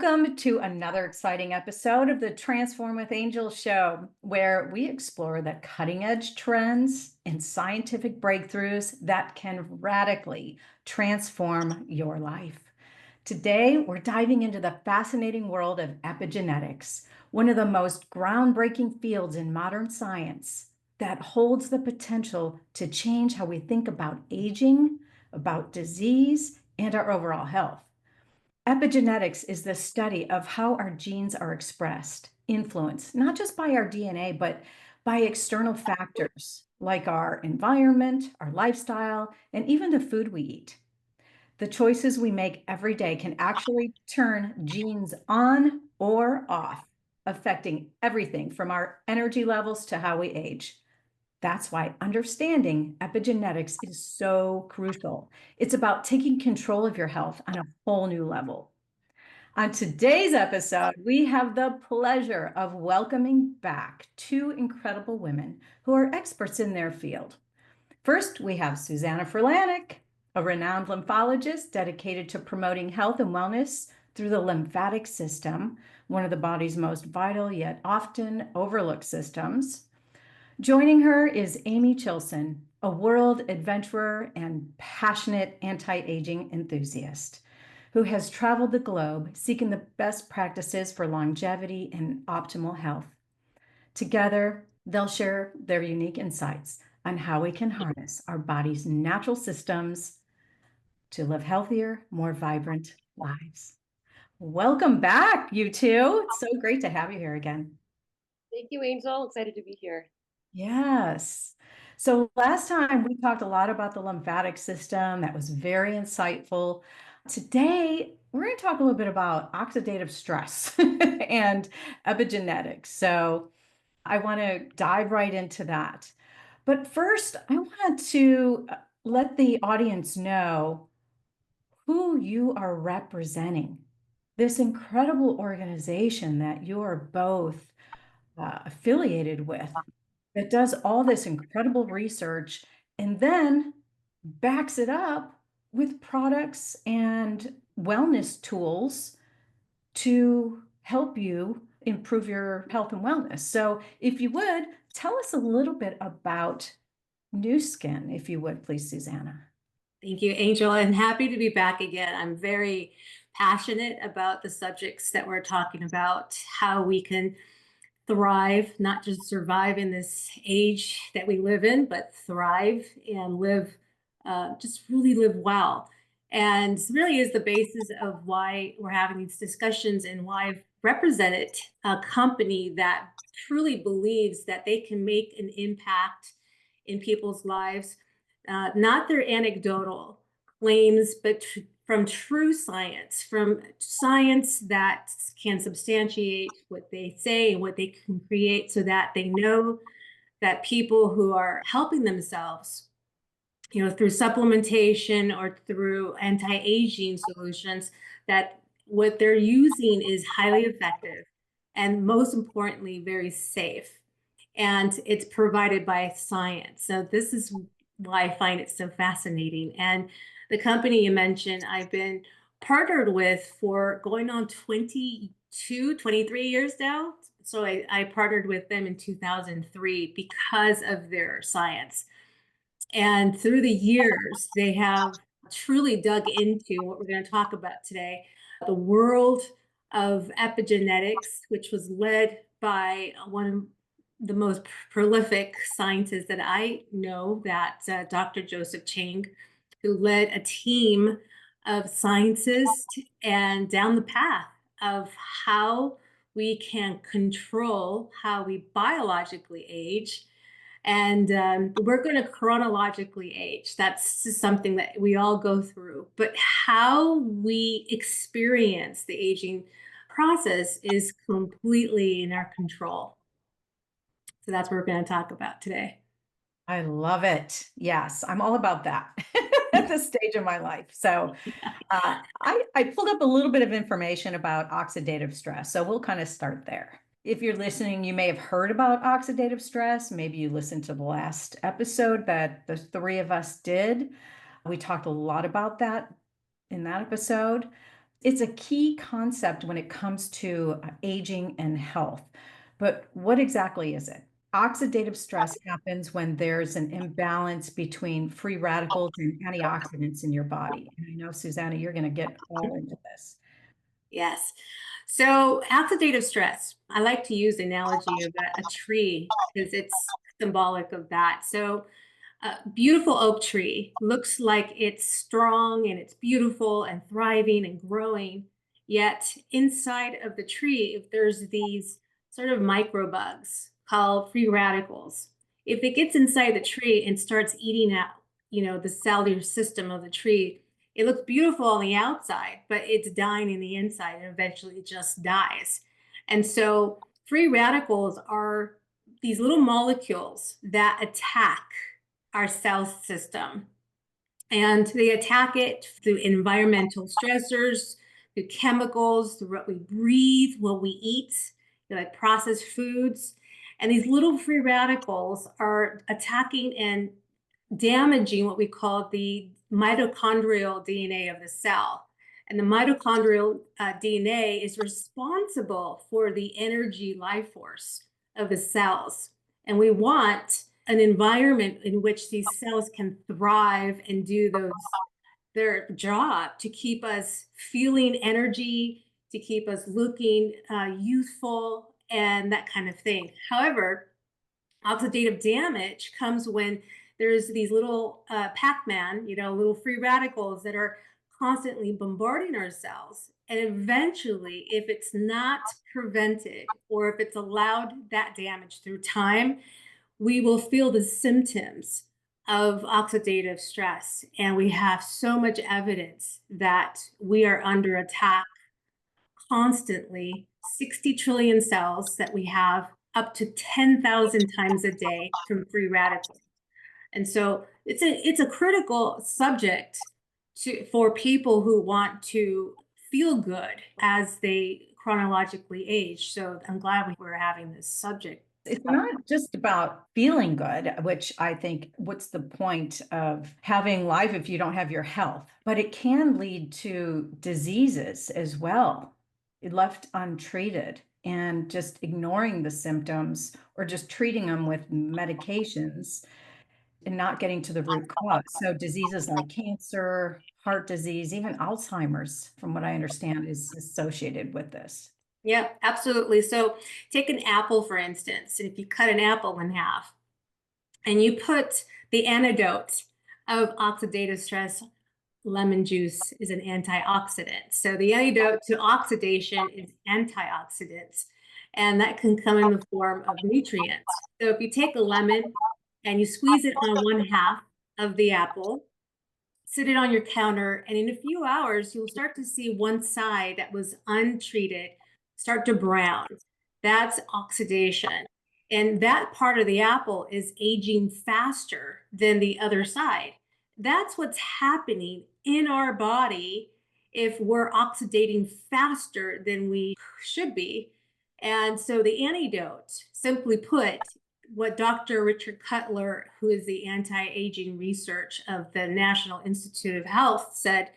Welcome to another exciting episode of the Transform with Angel show, where we explore the cutting edge trends and scientific breakthroughs that can radically transform your life. Today, we're diving into the fascinating world of epigenetics, one of the most groundbreaking fields in modern science that holds the potential to change how we think about aging, about disease, and our overall health. Epigenetics is the study of how our genes are expressed, influenced not just by our DNA, but by external factors like our environment, our lifestyle, and even the food we eat. The choices we make every day can actually turn genes on or off, affecting everything from our energy levels to how we age. That's why understanding epigenetics is so crucial. It's about taking control of your health on a whole new level. On today's episode, we have the pleasure of welcoming back two incredible women who are experts in their field. First, we have Susanna Furlanic, a renowned lymphologist dedicated to promoting health and wellness through the lymphatic system, one of the body's most vital yet often overlooked systems. Joining her is Amie Chilson, a world adventurer and passionate anti-aging enthusiast who has traveled the globe seeking the best practices for longevity and optimal health. Together, they'll share their unique insights on how we can harness our body's natural systems to live healthier, more vibrant lives. Welcome back, you two. It's so great to have you here again. Thank you, Angel. Excited to be here. Yes. So last time we talked a lot about the lymphatic system. That was very insightful. Today, we're going to talk a little bit about oxidative stress and epigenetics. So I want to dive right into that. But first, I want to let the audience know who you are representing. This incredible organization that you're both affiliated with that does all this incredible research and then backs it up with products and wellness tools to help you improve your health and wellness. So, if you would, tell us a little bit about Nu Skin, if you would, please, Susanna. Thank you, Angel, and happy to be back again. I'm very passionate about the subjects that we're talking about, how we can thrive, not just survive in this age that we live in, but thrive and live, just really live well. And really is the basis of why we're having these discussions and why I've represented a company that truly believes that they can make an impact in people's lives, not their anecdotal claims, but from true science, from science that can substantiate what they say and what they can create so that they know that people who are helping themselves, through supplementation or through anti-aging solutions, that what they're using is highly effective and most importantly, very safe. And it's provided by science. So this is why I find it so fascinating. And the company you mentioned, I've been partnered with for going on 22, 23 years now. So I partnered with them in 2003 because of their science. And through the years, they have truly dug into what we're going to talk about today, the world of epigenetics, which was led by one of the most prolific scientists that I know, that Dr. Joseph Chang, who led a team of scientists and down the path of how we can control how we biologically age. And we're going to chronologically age. That's just something that we all go through. But how we experience the aging process is completely in our control. So that's what we're going to talk about today. I love it. Yes, I'm all about that at this stage of my life. So I pulled up a little bit of information about oxidative stress. So we'll kind of start there. If you're listening, you may have heard about oxidative stress. Maybe you listened to the last episode that the three of us did. We talked a lot about that in that episode. It's a key concept when it comes to aging and health. But what exactly is it? Oxidative stress happens when there's an imbalance between free radicals and antioxidants in your body. And I know, Susanna, you're going to get all into this. Yes. So oxidative stress, I like to use the analogy of a tree because it's symbolic of that. So a beautiful oak tree looks like it's strong and it's beautiful and thriving and growing. Yet inside of the tree, if there's these sort of microbugs called free radicals, if it gets inside the tree and starts eating out, the cellular system of the tree, it looks beautiful on the outside, but it's dying in the inside and eventually it just dies. And so free radicals are these little molecules that attack our cell system. And they attack it through environmental stressors, through chemicals, through what we breathe, what we eat, like processed foods. And these little free radicals are attacking and damaging what we call the mitochondrial DNA of the cell. And the mitochondrial DNA is responsible for the energy life force of the cells. And we want an environment in which these cells can thrive and do their job to keep us feeling energy, to keep us looking youthful, and that kind of thing. However, oxidative damage comes when there's these little Pac-Man, little free radicals that are constantly bombarding our cells. And eventually, if it's not prevented or if it's allowed that damage through time, we will feel the symptoms of oxidative stress. And we have so much evidence that we are under attack constantly. 60 trillion cells that we have, up to 10,000 times a day from free radicals. And so it's a critical subject for people who want to feel good as they chronologically age. So I'm glad we're having this subject. It's not just about feeling good, which I think, what's the point of having life if you don't have your health? But it can lead to diseases as well, left untreated, and just ignoring the symptoms or just treating them with medications and not getting to the root cause. So diseases like cancer, heart disease, even Alzheimer's, from what I understand, is associated with this. Yeah, absolutely. So take an apple, for instance, and if you cut an apple in half and you put the antidote of oxidative stress, lemon juice is an antioxidant. So the antidote to oxidation is antioxidants, and that can come in the form of nutrients. So if you take a lemon and you squeeze it on one half of the apple, sit it on your counter, and in a few hours, you'll start to see one side that was untreated start to brown. That's oxidation. And that part of the apple is aging faster than the other side. That's what's happening in our body if we're oxidating faster than we should be. And so the antidote, simply put, what Dr. Richard Cutler, who is the anti-aging research of the National Institute of Health, said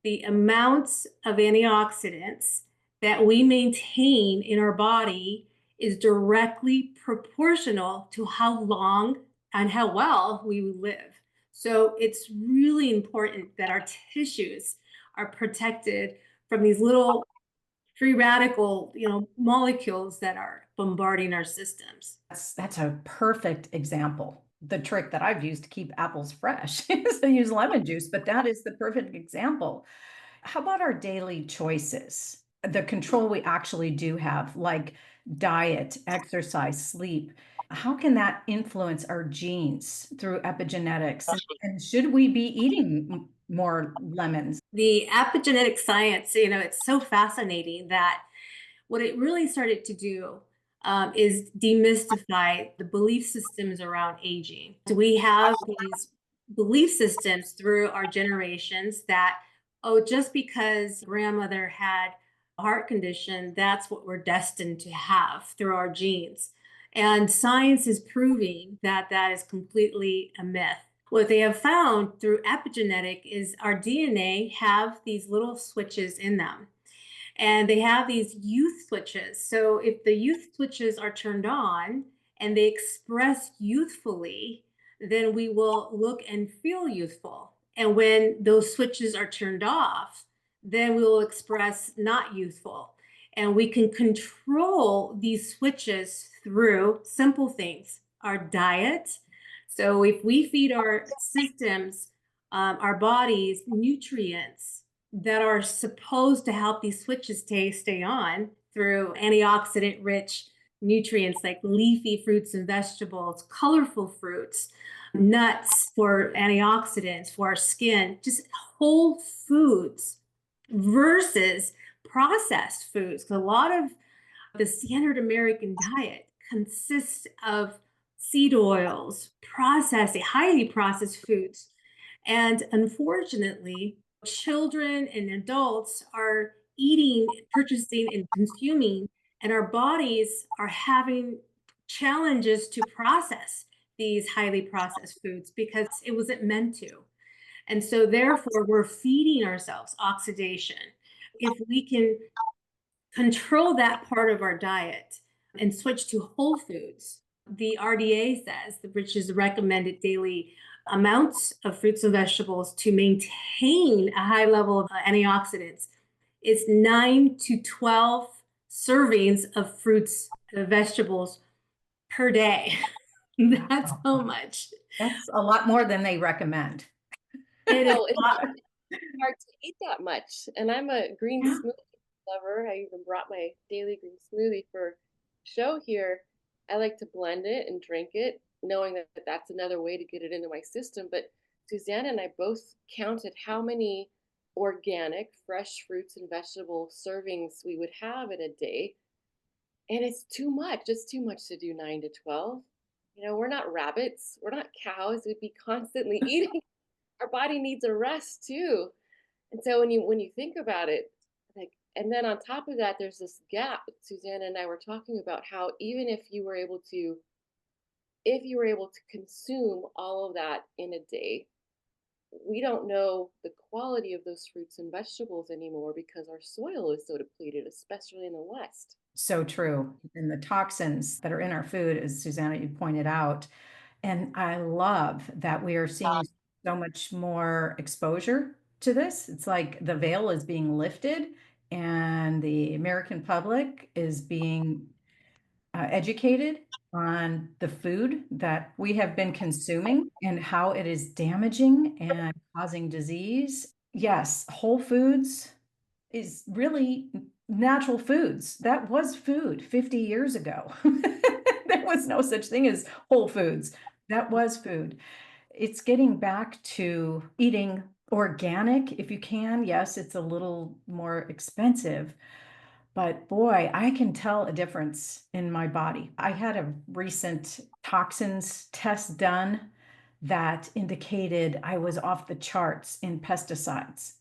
the amounts of antioxidants that we maintain in our body is directly proportional to how long and how well we live. So it's really important that our tissues are protected from these little free radical, molecules that are bombarding our systems. That's a perfect example. The trick that I've used to keep apples fresh is to use lemon juice, but that is the perfect example. How about our daily choices? The control we actually do have, like diet, exercise, sleep. How can that influence our genes through epigenetics? And should we be eating more lemons? The epigenetic science, it's so fascinating that what it really started to do is demystify the belief systems around aging. So we have these belief systems through our generations that, oh, just because grandmother had a heart condition, that's what we're destined to have through our genes. And science is proving that that is completely a myth. What they have found through epigenetic is our DNA have these little switches in them, and they have these youth switches. So if the youth switches are turned on and they express youthfully, then we will look and feel youthful. And when those switches are turned off, then we will express not youthful. And we can control these switches through simple things, our diet. So if we feed our systems, our bodies, nutrients that are supposed to help these switches stay on through antioxidant rich nutrients like leafy fruits and vegetables, colorful fruits, nuts for antioxidants for our skin, just whole foods versus processed foods. 'Cause a lot of the standard American diet consists of seed oils, highly processed foods. And unfortunately, children and adults are eating, purchasing, and consuming, and our bodies are having challenges to process these highly processed foods because it wasn't meant to. And so, therefore, we're feeding ourselves oxidation. If we can control that part of our diet and switch to whole foods, the RDA says, which is the recommended daily amounts of fruits and vegetables to maintain a high level of antioxidants, is 9 to 12 servings of fruits and vegetables per day. That's how much. That's a lot more than they recommend. It is Oh, it's a lot. hard to eat that much. And I'm a green Yeah. smoothie lover. I even brought my daily green smoothie for show here. I like to blend it and drink it, knowing that that's another way to get it into my system. But Susanna and I both counted how many organic, fresh fruits and vegetable servings we would have in a day. And it's too much. It's too much to do 9 to 12. You know, we're not rabbits, we're not cows. We'd be constantly eating. Our body needs a rest too. And so when you think about it, like, and then on top of that, there's this gap. Susanna and I were talking about how even if you were able to consume all of that in a day, we don't know the quality of those fruits and vegetables anymore because our soil is so depleted, especially in the West. So true. And the toxins that are in our food, as Susanna, you pointed out. And I love that we are seeing so much more exposure to this. It's like the veil is being lifted and the American public is being educated on the food that we have been consuming and how it is damaging and causing disease. Yes, whole foods is really natural foods. That was food 50 years ago. There was no such thing as whole foods. That was food. It's getting back to eating organic if you can. Yes, it's a little more expensive, but boy, I can tell a difference in my body. I had a recent toxins test done that indicated I was off the charts in pesticides.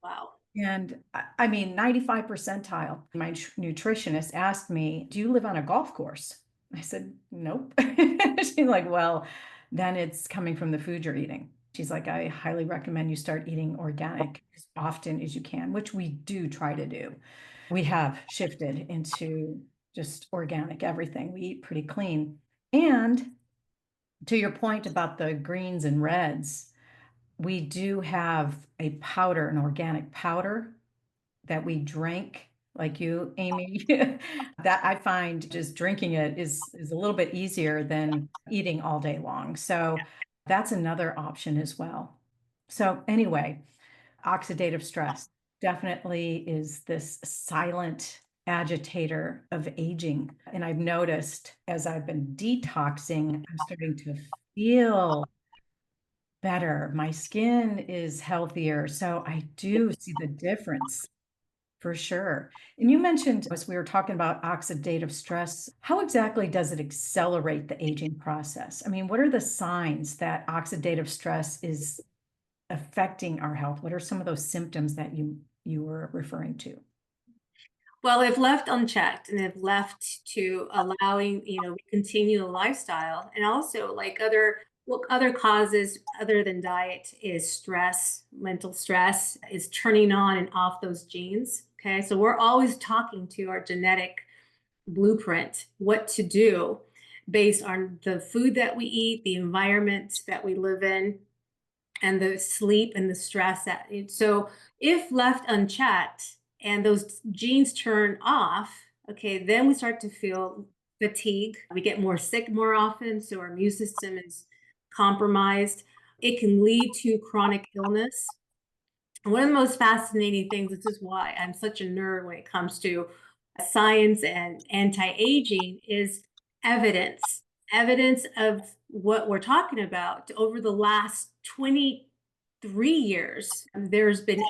Wow. And I mean, 95 percentile. My nutritionist asked me, "Do you live on a golf course?" I said, "Nope." She's like, "Well, then it's coming from the food you're eating." She's like, "I highly recommend you start eating organic as often as you can," which we do try to do. We have shifted into just organic everything. We eat pretty clean. And to your point about the greens and reds, we do have a powder, an organic powder that we drink, like you, Amie, that I find just drinking it is a little bit easier than eating all day long. So that's another option as well. So anyway, oxidative stress definitely is this silent agitator of aging. And I've noticed as I've been detoxing, I'm starting to feel better. My skin is healthier. So I do see the difference for sure. And you mentioned, as we were talking about oxidative stress, how exactly does it accelerate the aging process? I mean, what are the signs that oxidative stress is affecting our health? What are some of those symptoms that you were referring to? Well, if left unchecked and if left to allowing, we continue the lifestyle, and also like other Well, other causes other than diet is stress, mental stress, is turning on and off those genes. Okay. So we're always talking to our genetic blueprint, what to do based on the food that we eat, the environment that we live in, and the sleep and the stress that so if left unchecked and those genes turn off, okay, then we start to feel fatigue. We get more sick more often, so our immune system is compromised. It can lead to chronic illness. One of the most fascinating things, this is why I'm such a nerd when it comes to science and anti-aging, is evidence. Evidence of what we're talking about. Over the last 23 years, there's been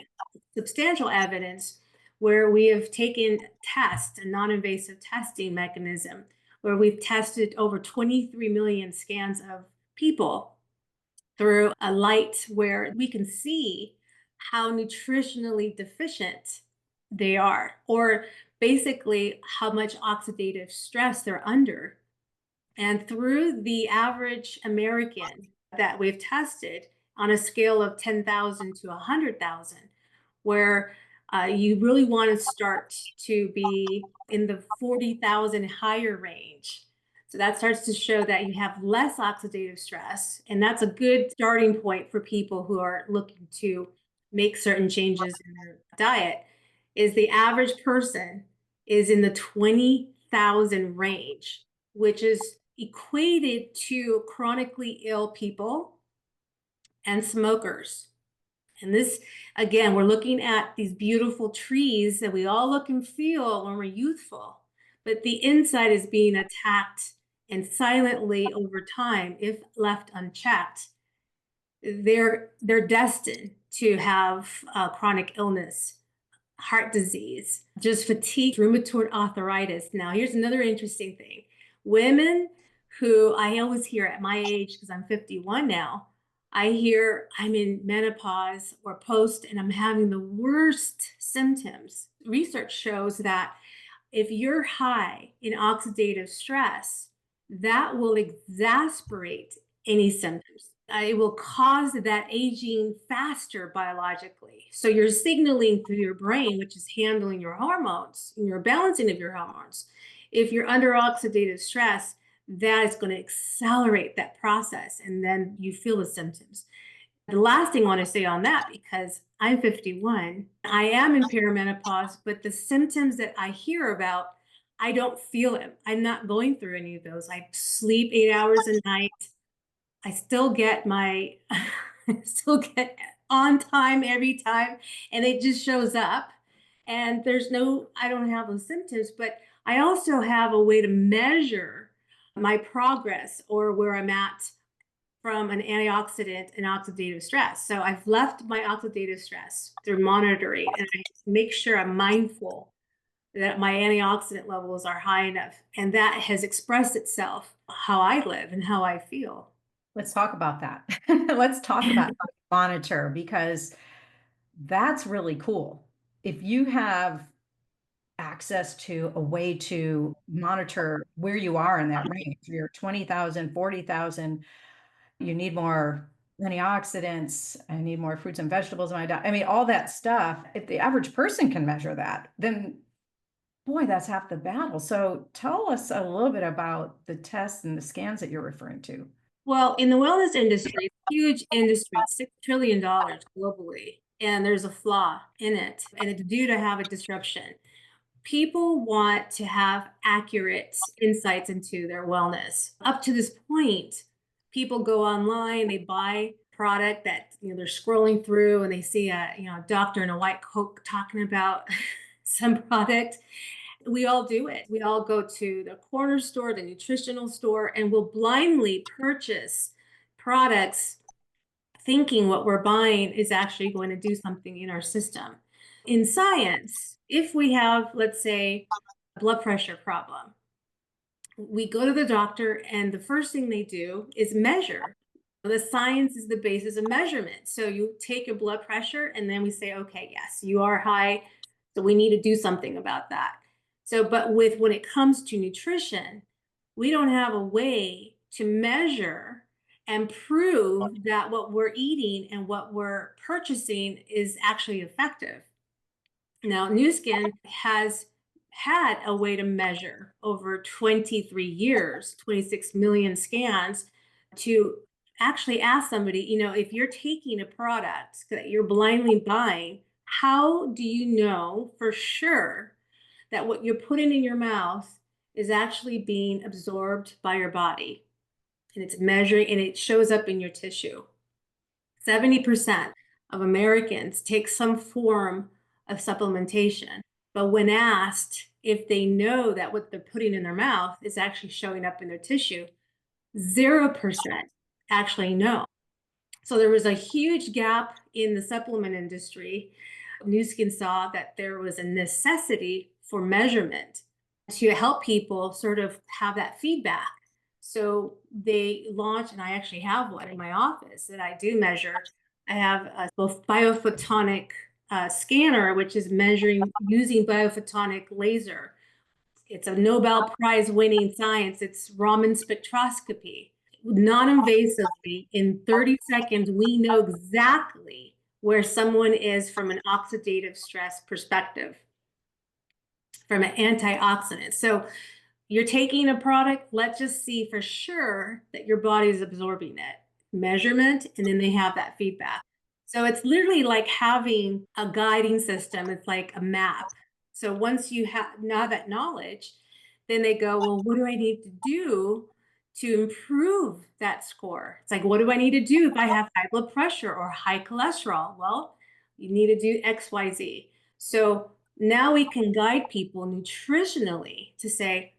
substantial evidence where we have taken tests, a non-invasive testing mechanism, where we've tested over 23 million scans of people through a light where we can see how nutritionally deficient they are, or basically how much oxidative stress they're under. And through the average American that we've tested on a scale of 10,000 to 100,000, where you really want to start to be in the 40,000 higher range. So that starts to show that you have less oxidative stress. And that's a good starting point for people who are looking to make certain changes in their diet. Is the average person is in the 20,000 range, which is equated to chronically ill people and smokers. And this, again, we're looking at these beautiful trees that we all look and feel when we're youthful, but the inside is being attacked, and silently over time, if left unchecked, they're destined to have chronic illness, heart disease, just fatigue, rheumatoid arthritis. Now, here's another interesting thing. Women who I always hear at my age, because I'm 51 now, I hear I'm in menopause or post and I'm having the worst symptoms. Research shows that if you're high in oxidative stress, that will exacerbate any symptoms. It will cause that aging faster biologically. So you're signaling through your brain, which is handling your hormones and your balancing of your hormones. If you're under oxidative stress, that is going to accelerate that process, and then you feel the symptoms. The last thing I want to say on that, because I'm 51, I am in perimenopause, but the symptoms that I hear about, I don't feel them. I'm not going through any of those. I sleep 8 hours a night. I still get my, I still get on time every time, and it just shows up. And there's no, I don't have those symptoms, but I also have a way to measure my progress or where I'm at from an antioxidant and oxidative stress. So I've left my oxidative stress through monitoring, and I make sure I'm mindful that my antioxidant levels are high enough. And that has expressed itself how I live and how I feel. Let's talk about that. Let's talk about how to monitor, because that's really cool. If you have access to a way to monitor where you are in that range, if you're 20,000, 40,000, you need more antioxidants, I need more fruits and vegetables in my diet. I mean, all that stuff. If the average person can measure that, then boy, that's half the battle. So tell us a little bit about the tests and the scans that you're referring to. Well, in the wellness industry, huge industry, $6 trillion globally, and there's a flaw in it, and it's due to have a disruption. People want to have accurate insights into their wellness. Up to this point, people go online, they buy product that they're scrolling through, and they see a doctor in a white coat talking about some product. We all do it. We all go to the corner store, the nutritional store, and we'll blindly purchase products thinking what we're buying is actually going to do something in our system. In science, if we have, let's say, a blood pressure problem, we go to the doctor and the first thing they do is measure. The science is the basis of measurement. So you take your blood pressure and then we say, okay, yes, you are high, so we need to do something about that. So, but when it comes to nutrition, we don't have a way to measure and prove that what we're eating and what we're purchasing is actually effective. Now, Nu Skin has had a way to measure over 23 years, 26 million scans, to actually ask somebody, if you're taking a product that you're blindly buying, how do you know for sure that what you're putting in your mouth is actually being absorbed by your body? And it's measuring, and it shows up in your tissue. 70% of Americans take some form of supplementation, but when asked if they know that what they're putting in their mouth is actually showing up in their tissue, 0% actually know. So there was a huge gap in the supplement industry. Nu Skin saw that there was a necessity for measurement to help people sort of have that feedback. So they launched, and I actually have one in my office that I do measure. I have a both biophotonic scanner, which is measuring using biophotonic laser. It's a Nobel Prize winning science. It's Raman spectroscopy. Non-invasively, in 30 seconds, we know exactly where someone is from an oxidative stress perspective, from an antioxidant. So you're taking a product, let's just see for sure that your body is absorbing it. Measurement, and then they have that feedback. So it's literally like having a guiding system. It's like a map. So once you have now that knowledge, then they go, well, what do I need to do to improve that score? It's like, what do I need to do if I have high blood pressure or high cholesterol? Well, you need to do X, Y, Z. So now we can guide people nutritionally to say,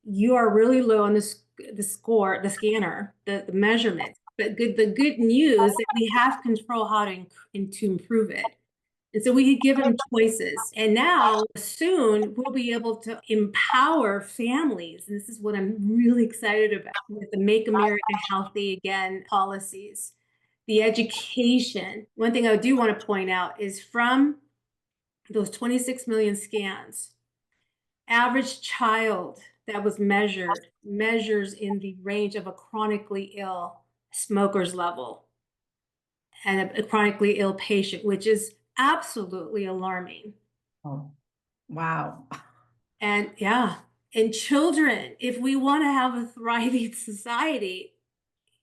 you are really low on the score, the scanner, the measurement. But the good news that we have control how to improve it. And so we could give them choices. And now soon we'll be able to empower families. And this is what I'm really excited about with the Make America Healthy Again policies, the education. One thing I do want to point out is from those 26 million scans, average child that was measures in the range of a chronically ill smoker's level and a chronically ill patient, which is absolutely alarming. Oh, wow. And yeah, in children, if we want to have a thriving society,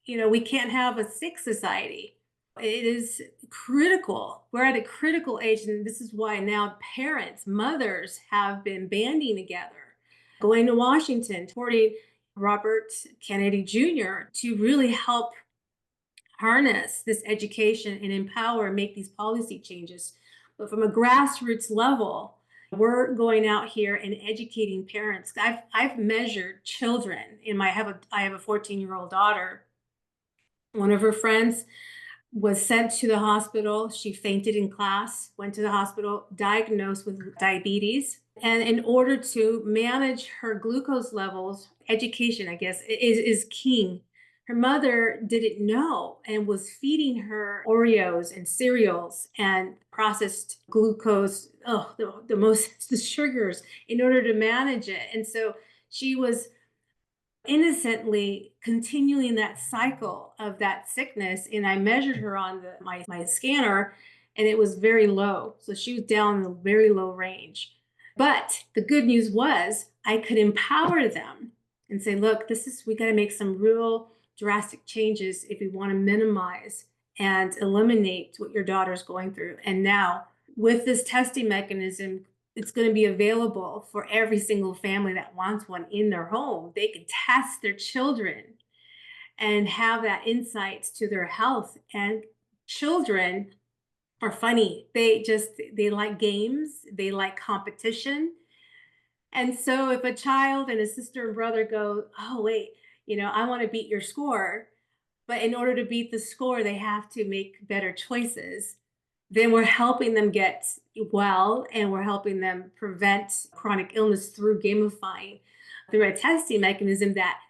we can't have a sick society. It is critical. We're at a critical age, and this is why now parents, mothers have been banding together, going to Washington, supporting Robert Kennedy Jr. to really help harness this education and empower and make these policy changes. But from a grassroots level, we're going out here and educating parents. I've measured children I have a 14-year-old daughter. One of her friends was sent to the hospital. She fainted in class, went to the hospital, diagnosed with diabetes. And in order to manage her glucose levels, education, I guess, is king. Her mother didn't know and was feeding her Oreos and cereals and processed glucose, the sugars, in order to manage it. And so she was innocently continuing that cycle of that sickness. And I measured her on my scanner, and it was very low. So she was down in the very low range. But the good news was I could empower them and say, look, we got to make some real drastic changes if we want to minimize and eliminate what your daughter's going through. And now with this testing mechanism, it's going to be available for every single family that wants one in their home. They can test their children and have that insights to their health. And children are funny. They like games. They like competition. And so if a child and a sister and brother go, oh, wait, I want to beat your score. But in order to beat the score, they have to make better choices. Then we're helping them get well, and we're helping them prevent chronic illness through gamifying, through a testing mechanism that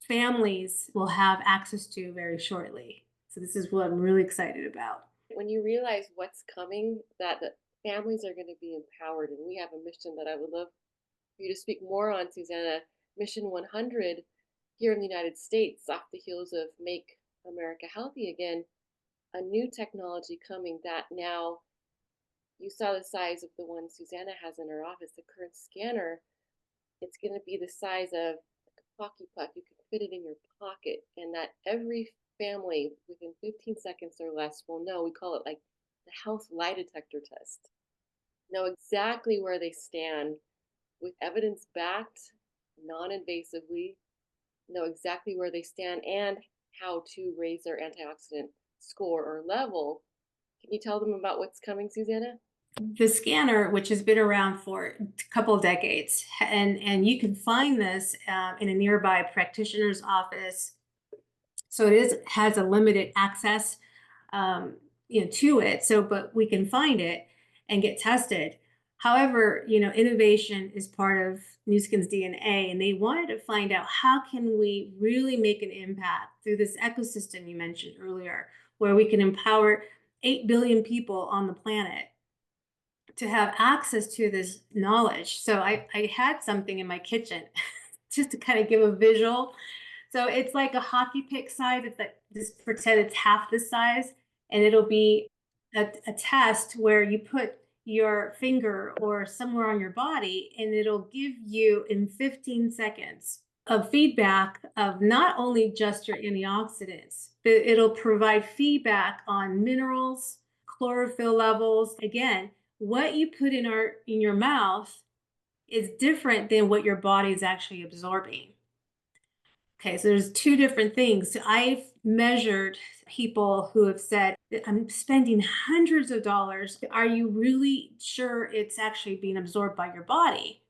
families will have access to very shortly. So this is what I'm really excited about. When you realize what's coming, that the families are going to be empowered, and we have a mission that I would love for you to speak more on, Susanna, Mission 100 here in the United States, off the heels of Make America healthy again, a new technology coming that now you saw the size of the one Susanna has in her office, the current scanner. It's going to be the size of like a hockey puck. You can fit it in your pocket, and that every family within 15 seconds or less will know. We call it like the health lie detector test. Know exactly where they stand with evidence backed, non invasively, know exactly where they stand and how to raise their antioxidant score or level. Can you tell them about what's coming, Susanna? The scanner, which has been around for a couple decades, and you can find this in a nearby practitioner's office. So has a limited access, to it. So, but we can find it and get tested. However, innovation is part of Nu Skin's DNA, and they wanted to find out how can we really make an impact through this ecosystem you mentioned earlier, where we can empower 8 billion people on the planet to have access to this knowledge. So I had something in my kitchen just to kind of give a visual. So it's like a hockey pick size. It's like, just pretend it's half the size, and it'll be a test where you put your finger or somewhere on your body, and it'll give you in 15 seconds of feedback of not only just your antioxidants, but it'll provide feedback on minerals, chlorophyll levels. Again, what you put in your mouth is different than what your body is actually absorbing. Okay, so there's two different things. So I've measured people who have said, I'm spending hundreds of dollars. Are you really sure it's actually being absorbed by your body?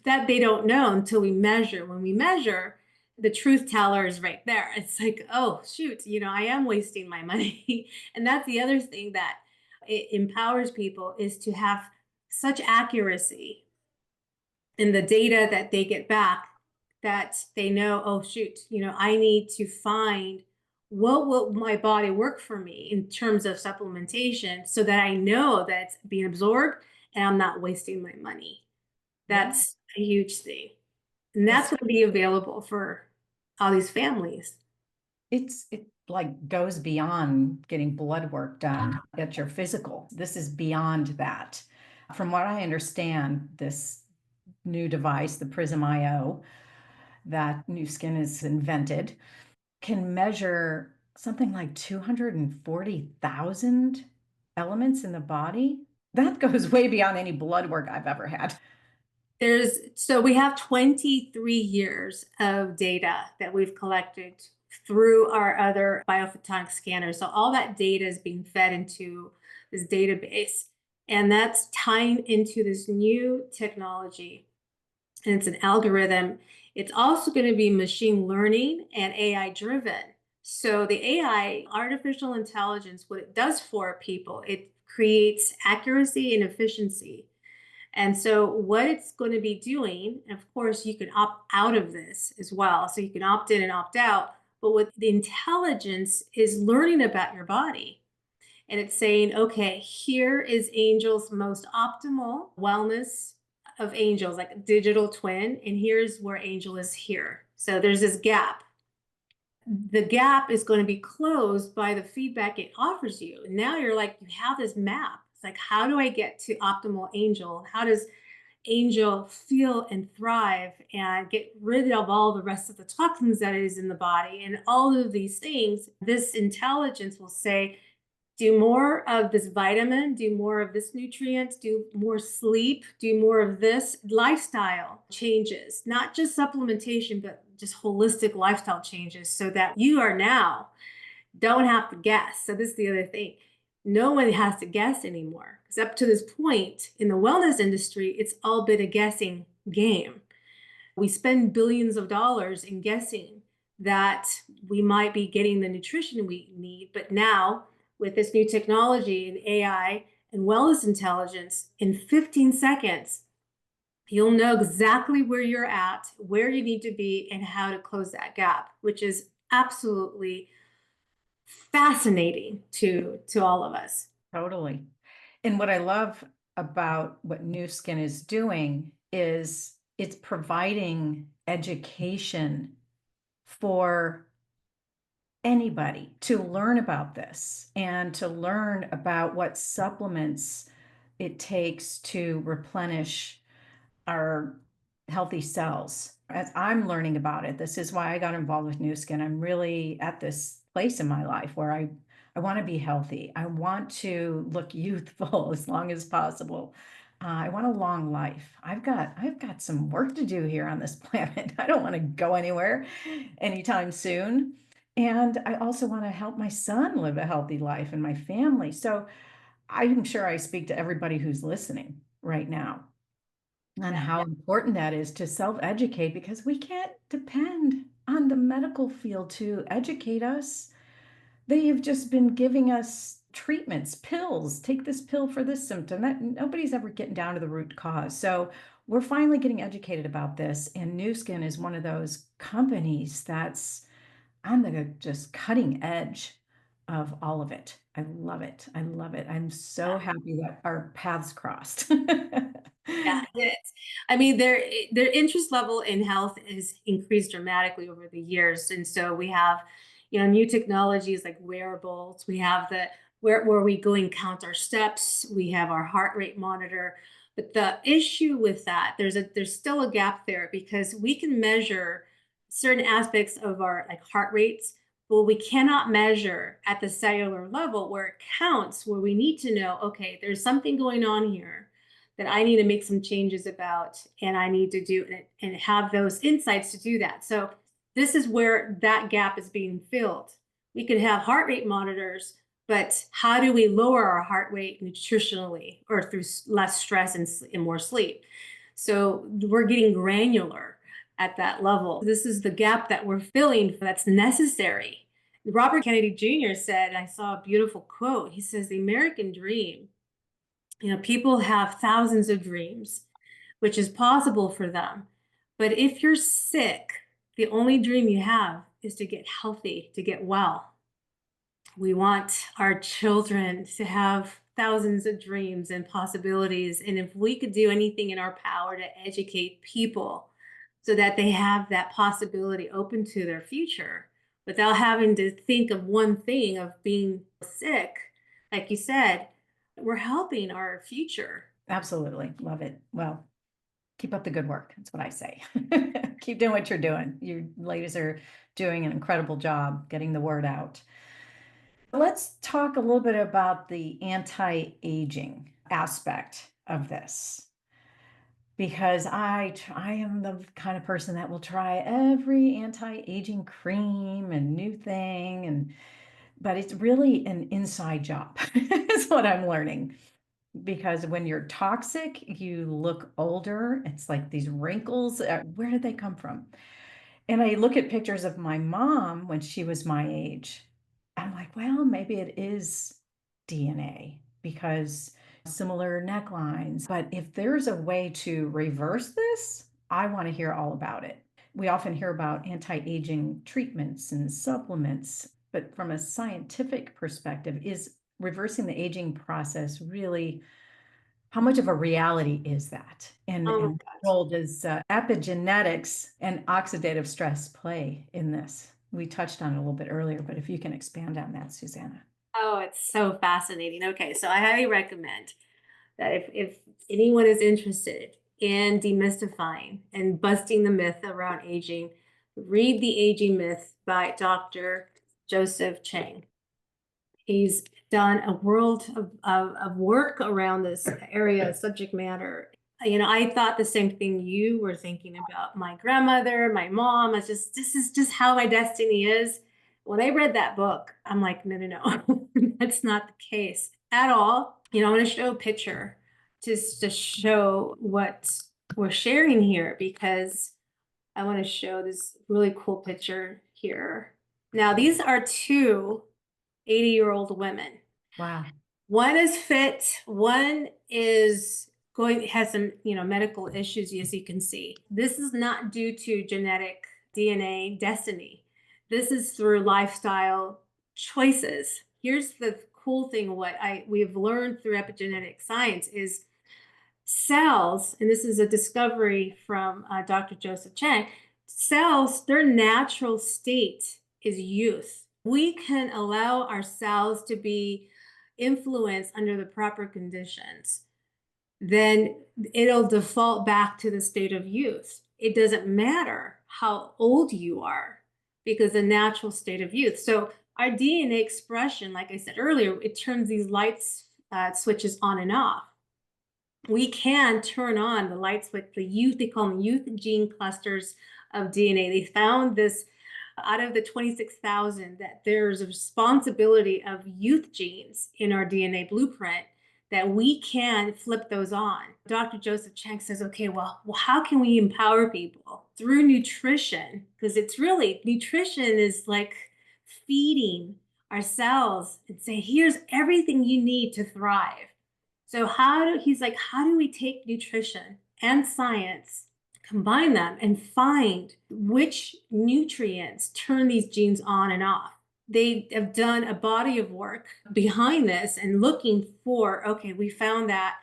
That they don't know until we measure. When we measure, the truth teller is right there. It's like, oh, shoot, I am wasting my money. And that's the other thing that it empowers people is to have such accuracy in the data that they get back that they know, oh, shoot, I need to find what will my body work for me in terms of supplementation so that I know that it's being absorbed and I'm not wasting my money. That's a huge thing. And that's going to be available for all these families. It like goes beyond getting blood work done at your physical. This is beyond that. From what I understand, this new device, the Prism IO, that Nu Skin has invented, can measure something like 240,000 elements in the body. That goes way beyond any blood work I've ever had. So we have 23 years of data that we've collected through our other biophotonic scanners. So all that data is being fed into this database, and that's tying into this new technology. And it's an algorithm. It's also going to be machine learning and AI driven. So the AI, artificial intelligence, what it does for people, it creates accuracy and efficiency. And so what it's going to be doing, and of course, you can opt out of this as well. So you can opt in and opt out. But what the intelligence is learning about your body. And it's saying, okay, here is Angel's most optimal wellness of Angel's, like a digital twin. And here's where Angel is here. So there's this gap. The gap is going to be closed by the feedback it offers you. And now you're like, you have this map. It's like, how do I get to optimal Angel? How does Angel feel and thrive and get rid of all the rest of the toxins that is in the body and all of these things? This intelligence will say, do more of this vitamin, do more of this nutrient, do more sleep, do more of this lifestyle changes, not just supplementation, but just holistic lifestyle changes so that you are now don't have to guess. So this is the other thing. No one has to guess anymore. Because up to this point in the wellness industry, it's all been a guessing game. We spend billions of dollars in guessing that we might be getting the nutrition we need. But now, with this new technology and AI and wellness intelligence, in 15 seconds, you'll know exactly where you're at, where you need to be, and how to close that gap, which is absolutely fascinating to all of us. Totally. And what I love about what Nu Skin is doing is it's providing education for anybody to learn about this and to learn about what supplements it takes to replenish our healthy cells. As I'm learning about it, this is why I got involved with Nu Skin. I'm really at this place in my life where I want to be healthy. I want to look youthful as long as possible. I want a long life. I've got some work to do here on this planet. I don't want to go anywhere anytime soon. And I also want to help my son live a healthy life and my family. So I'm sure I speak to everybody who's listening right now on how important that is to self-educate, because we can't depend on the medical field to educate us. They have just been giving us treatments, pills. Take this pill for this symptom. That nobody's ever getting down to the root cause. So we're finally getting educated about this, and Nu Skin is one of those companies that's on the just cutting edge of all of it. I love it. I love it. I'm so happy that our paths crossed. Yeah, it is. I mean, their interest level in health is increased dramatically over the years, and so we have, new technologies like wearables. We have the where we go and count our steps. We have our heart rate monitor. But the issue with that, there's still a gap there, because we can measure certain aspects of our like heart rates, but we cannot measure at the cellular level where it counts, where we need to know, okay, there's something going on here that I need to make some changes about, and I need to do it and have those insights to do that. So this is where that gap is being filled. We could have heart rate monitors, but how do we lower our heart rate nutritionally or through less stress and more sleep? So we're getting granular at that level. This is the gap that we're filling that's necessary. Robert Kennedy Jr. said, I saw a beautiful quote. He says, the American dream, people have thousands of dreams, which is possible for them. But if you're sick, the only dream you have is to get healthy, to get well. We want our children to have thousands of dreams and possibilities. And if we could do anything in our power to educate people so that they have that possibility open to their future without having to think of one thing of being sick, like you said, we're helping our future. Absolutely. Love it. Well, keep up the good work. That's what I say. Keep doing what you're doing. You ladies are doing an incredible job getting the word out. Let's talk a little bit about the anti-aging aspect of this, because I am the kind of person that will try every anti-aging cream and new thing, but it's really an inside job is what I'm learning. Because when you're toxic, you look older. It's like these wrinkles. Where did they come from? And I look at pictures of my mom when she was my age. I'm like, well, maybe it is DNA, because similar necklines. But if there's a way to reverse this, I want to hear all about it. We often hear about anti-aging treatments and supplements, but from a scientific perspective, is reversing the aging process really, how much of a reality is that? And what role does epigenetics and oxidative stress play in this? We touched on it a little bit earlier, but if you can expand on that, Susanna. Oh, it's so fascinating. Okay, so I highly recommend that if anyone is interested in demystifying and busting the myth around aging, read The Aging Myth by Dr. Joseph Chang. He's done a world of work around this area, subject matter. I thought the same thing you were thinking about my grandmother, my mom. This is just how my destiny is. When I read that book, I'm like, no, that's not the case at all. I want to show a picture just to show what we're sharing here, because I want to show this really cool picture here. Now, these are two 80-year-old women. Wow. One is fit, one has some, medical issues, as you can see. This is not due to genetic DNA destiny. This is through lifestyle choices. Here's the cool thing, what we've learned through epigenetic science is cells, and this is a discovery from Dr. Joseph Chang, cells, their natural state is youth. We can allow our cells to be influenced under the proper conditions, then it'll default back to the state of youth. It doesn't matter how old you are, because the natural state of youth. So our DNA expression, like I said earlier, it turns these lights switches on and off. We can turn on the light switch, the youth, they call them youth gene clusters of DNA. They found this out of the 26,000 that there's a responsibility of youth genes in our DNA blueprint that we can flip those on. Dr. Joseph Chang says, okay, well, how can we empower people? Through nutrition, because it's really, nutrition is like feeding our cells and say, here's everything you need to thrive. So he's like, how do we take nutrition and science, combine them, and find which nutrients turn these genes on and off? They have done a body of work behind this and looking for, okay, we found that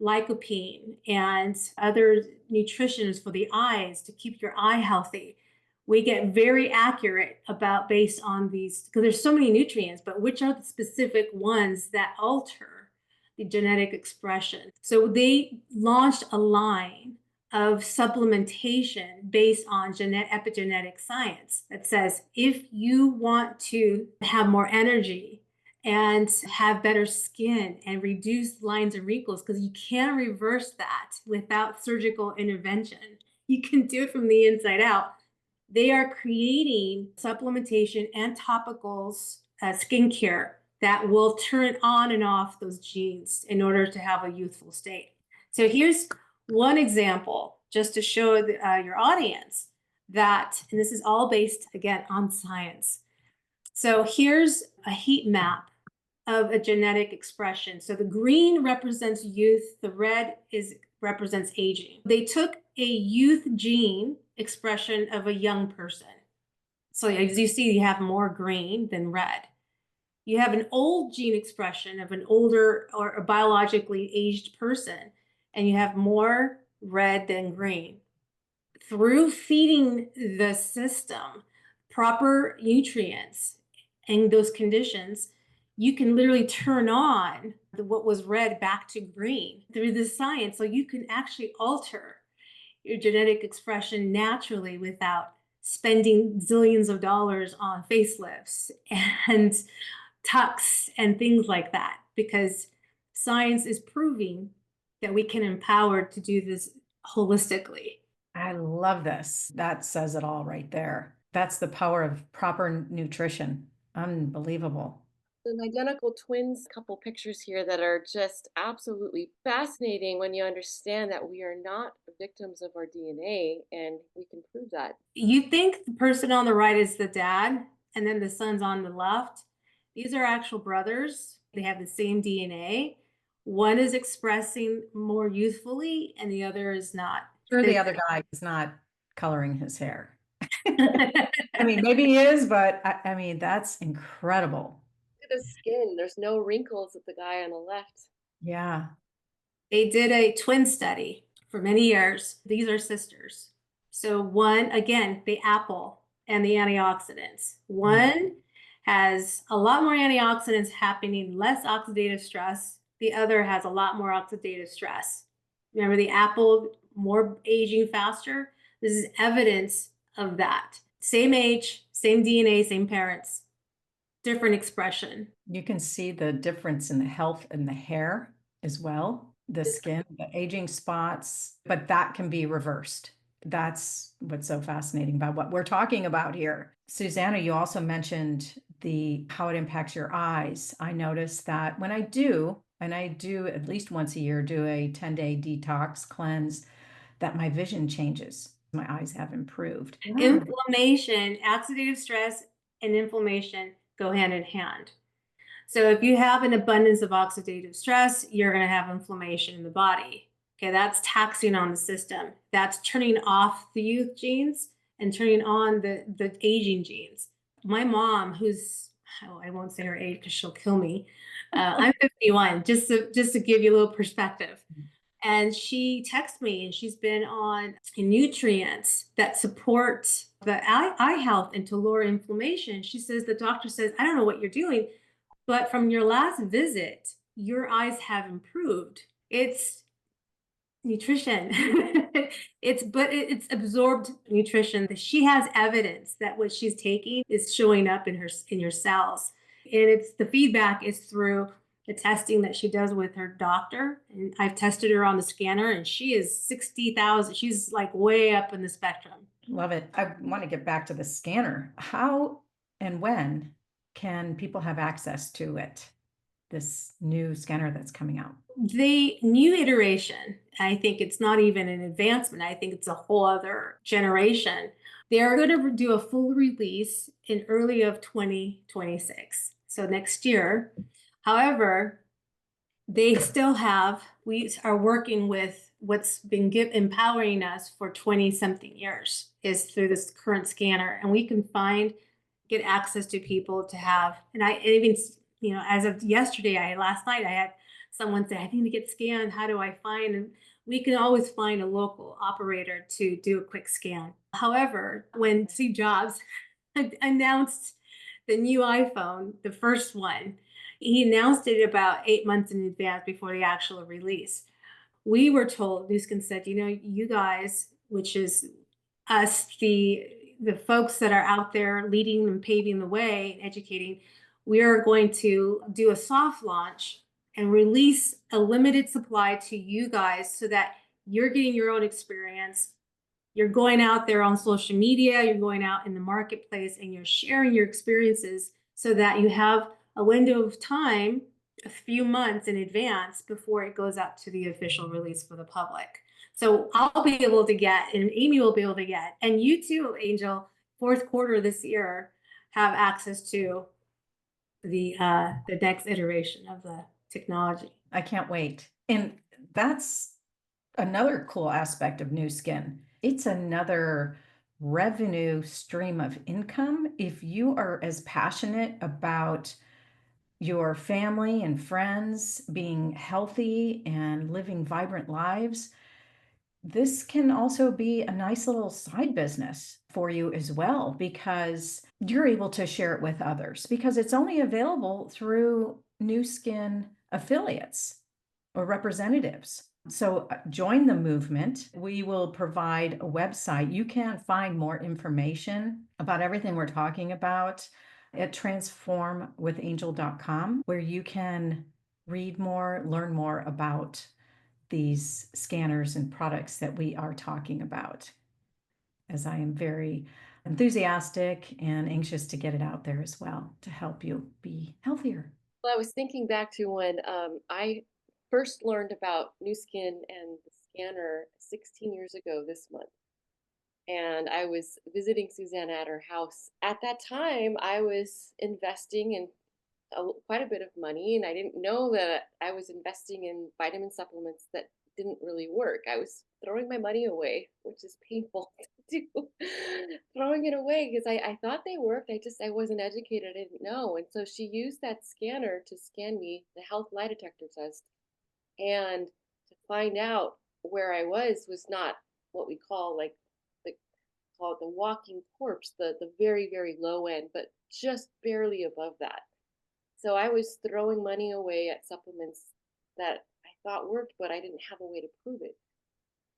lycopene and other nutritions for the eyes to keep your eye healthy. We get very accurate about based on these, because there's so many nutrients, but which are the specific ones that alter the genetic expression. So they launched a line of supplementation based on epigenetic science that says, if you want to have more energy and have better skin and reduce lines and wrinkles, because you can't reverse that without surgical intervention. You can do it from the inside out. They are creating supplementation and topicals, skincare that will turn on and off those genes in order to have a youthful state. So here's one example, just to show your audience that, and this is all based, again, on science. So here's a heat map of a genetic expression. So the green represents youth, the red represents aging. They took a youth gene expression of a young person. So as you see, you have more green than red. You have an old gene expression of an older or a biologically aged person, and you have more red than green. Through feeding the system proper nutrients and those conditions, you can literally turn on what was red back to green through the science. So you can actually alter your genetic expression naturally without spending zillions of dollars on facelifts and tucks and things like that, because science is proving that we can empower to do this holistically. I love this. That says it all right there. That's the power of proper nutrition. Unbelievable. An identical twins couple pictures here that are just absolutely fascinating when you understand that we are not victims of our DNA, and we can prove that. You think the person on the right is the dad and then the son's on the left. These are actual brothers. They have the same DNA. One is expressing more youthfully and the other is not. Sure, the other guy is not coloring his hair. I mean, maybe he is, but I mean, that's incredible. Look at the skin. There's no wrinkles with the guy on the left. Yeah. They did a twin study for many years. These are sisters. So one, again, the apple and the antioxidants. One has a lot more antioxidants happening, less oxidative stress. The other has a lot more oxidative stress. Remember the apple, more aging faster? This is evidence of that. Same age, same DNA, same parents, different expression. You can see the difference in the health in the hair as well, the skin, the aging spots, but that can be reversed. That's what's so fascinating about what we're talking about here. Susanna, you also mentioned how it impacts your eyes. I noticed that when I do, and I do at least once a year, do a 10-day detox cleanse, that my vision changes. My eyes have improved. Inflammation, oxidative stress, and inflammation go hand in hand. So if you have an abundance of oxidative stress, you're going to have inflammation in the body. Okay, that's taxing on the system. That's turning off the youth genes and turning on the aging genes. My mom, who's, I won't say her age because she'll kill me. I'm 51, just to give you a little perspective. And she texted me, and she's been on nutrients that support the eye health and to lower inflammation. She says, the doctor says, I don't know what you're doing, but from your last visit, your eyes have improved. It's nutrition. It's absorbed nutrition. She has evidence that what she's taking is showing up in your cells. And it's the feedback is through the testing that she does with her doctor. And I've tested her on the scanner, and she is 60,000. She's like way up in the spectrum. Love it. I want to get back to the scanner. How and when can people have access to it? This new scanner that's coming out. The new iteration, I think it's not even an advancement. I think it's a whole other generation. They're going to do a full release in early of 2026. So next year. However, they still have, we are working with what's been empowering us for 20 something years is through this current scanner. And we can get access to people to have, and I even, as of yesterday, last night, I had someone say, I need to get scanned. How do I find? And we can always find a local operator to do a quick scan. However, when Steve Jobs announced the new iPhone, the first one, he announced it about 8 months in advance before the actual release. We were told, Nuskin said, you guys, which is us, the folks that are out there leading and paving the way and educating, we are going to do a soft launch and release a limited supply to you guys so that you're getting your own experience. You're going out there on social media, you're going out in the marketplace, and you're sharing your experiences so that you have a window of time, a few months in advance before it goes out to the official release for the public. So I'll be able to get, and Amie will be able to get, and you too, Angel, fourth quarter this year, have access to the next iteration of the technology. I can't wait. And that's another cool aspect of Nu Skin. It's another revenue stream of income. If you are as passionate about your family and friends being healthy and living vibrant lives, this can also be a nice little side business for you as well, because you're able to share it with others, because it's only available through Nu Skin affiliates or representatives. So join the movement. We will provide a website. You can find more information about everything we're talking about at transformwithangel.com, where you can read more, learn more about these scanners and products that we are talking about, as I am very enthusiastic and anxious to get it out there as well to help you be healthier. Well, I was thinking back to when I first learned about Nu Skin and the scanner 16 years ago this month. And I was visiting Susanna at her house. At that time, I was investing in quite a bit of money, and I didn't know that I was investing in vitamin supplements that didn't really work. I was throwing my money away, which is painful to do. Throwing it away because I thought they worked. I wasn't educated. I didn't know. And so she used that scanner to scan me, the health lie detector test, and to find out where I was not what we call call it the walking corpse, the very, very low end, but just barely above that. So I was throwing money away at supplements that I thought worked, but I didn't have a way to prove it.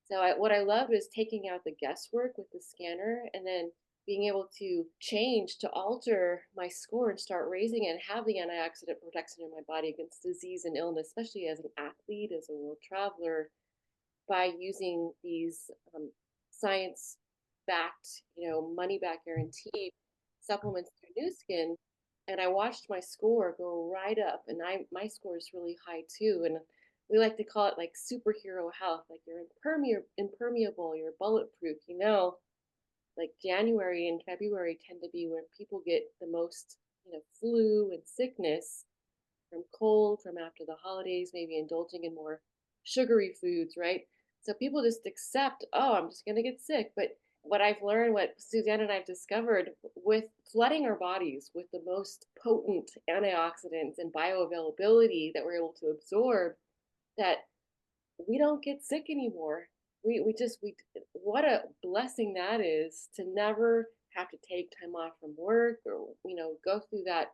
So what I loved is taking out the guesswork with the scanner and then being able to change, to alter my score and start raising it and have the antioxidant protection in my body against disease and illness, especially as an athlete, as a world traveler, by using these science-backed, money-back guaranteed supplements through Nu Skin. And I watched my score go right up, and my score is really high too. And we like to call it like superhero health, like you're impermeable, you're bulletproof. Like January and February tend to be when people get the most, flu and sickness from cold, from after the holidays, maybe indulging in more sugary foods, right? So people just accept, oh, I'm just going to get sick. But what I've learned, what Susanna and I've discovered, with flooding our bodies with the most potent antioxidants and bioavailability that we're able to absorb, that we don't get sick anymore. We what a blessing that is to never have to take time off from work or, go through that,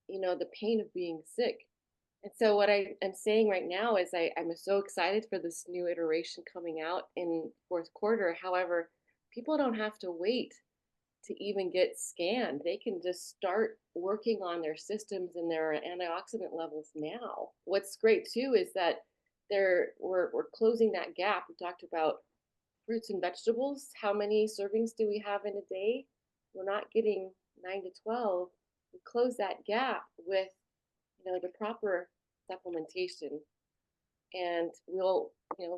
the pain of being sick. And so what I am saying right now is I'm so excited for this new iteration coming out in fourth quarter. However, people don't have to wait to even get scanned. They can just start working on their systems and their antioxidant levels now. What's great too is that we're closing that gap. We talked about fruits and vegetables. How many servings do we have in a day? We're not getting 9 to 12. We close that gap with the proper supplementation, and we'll in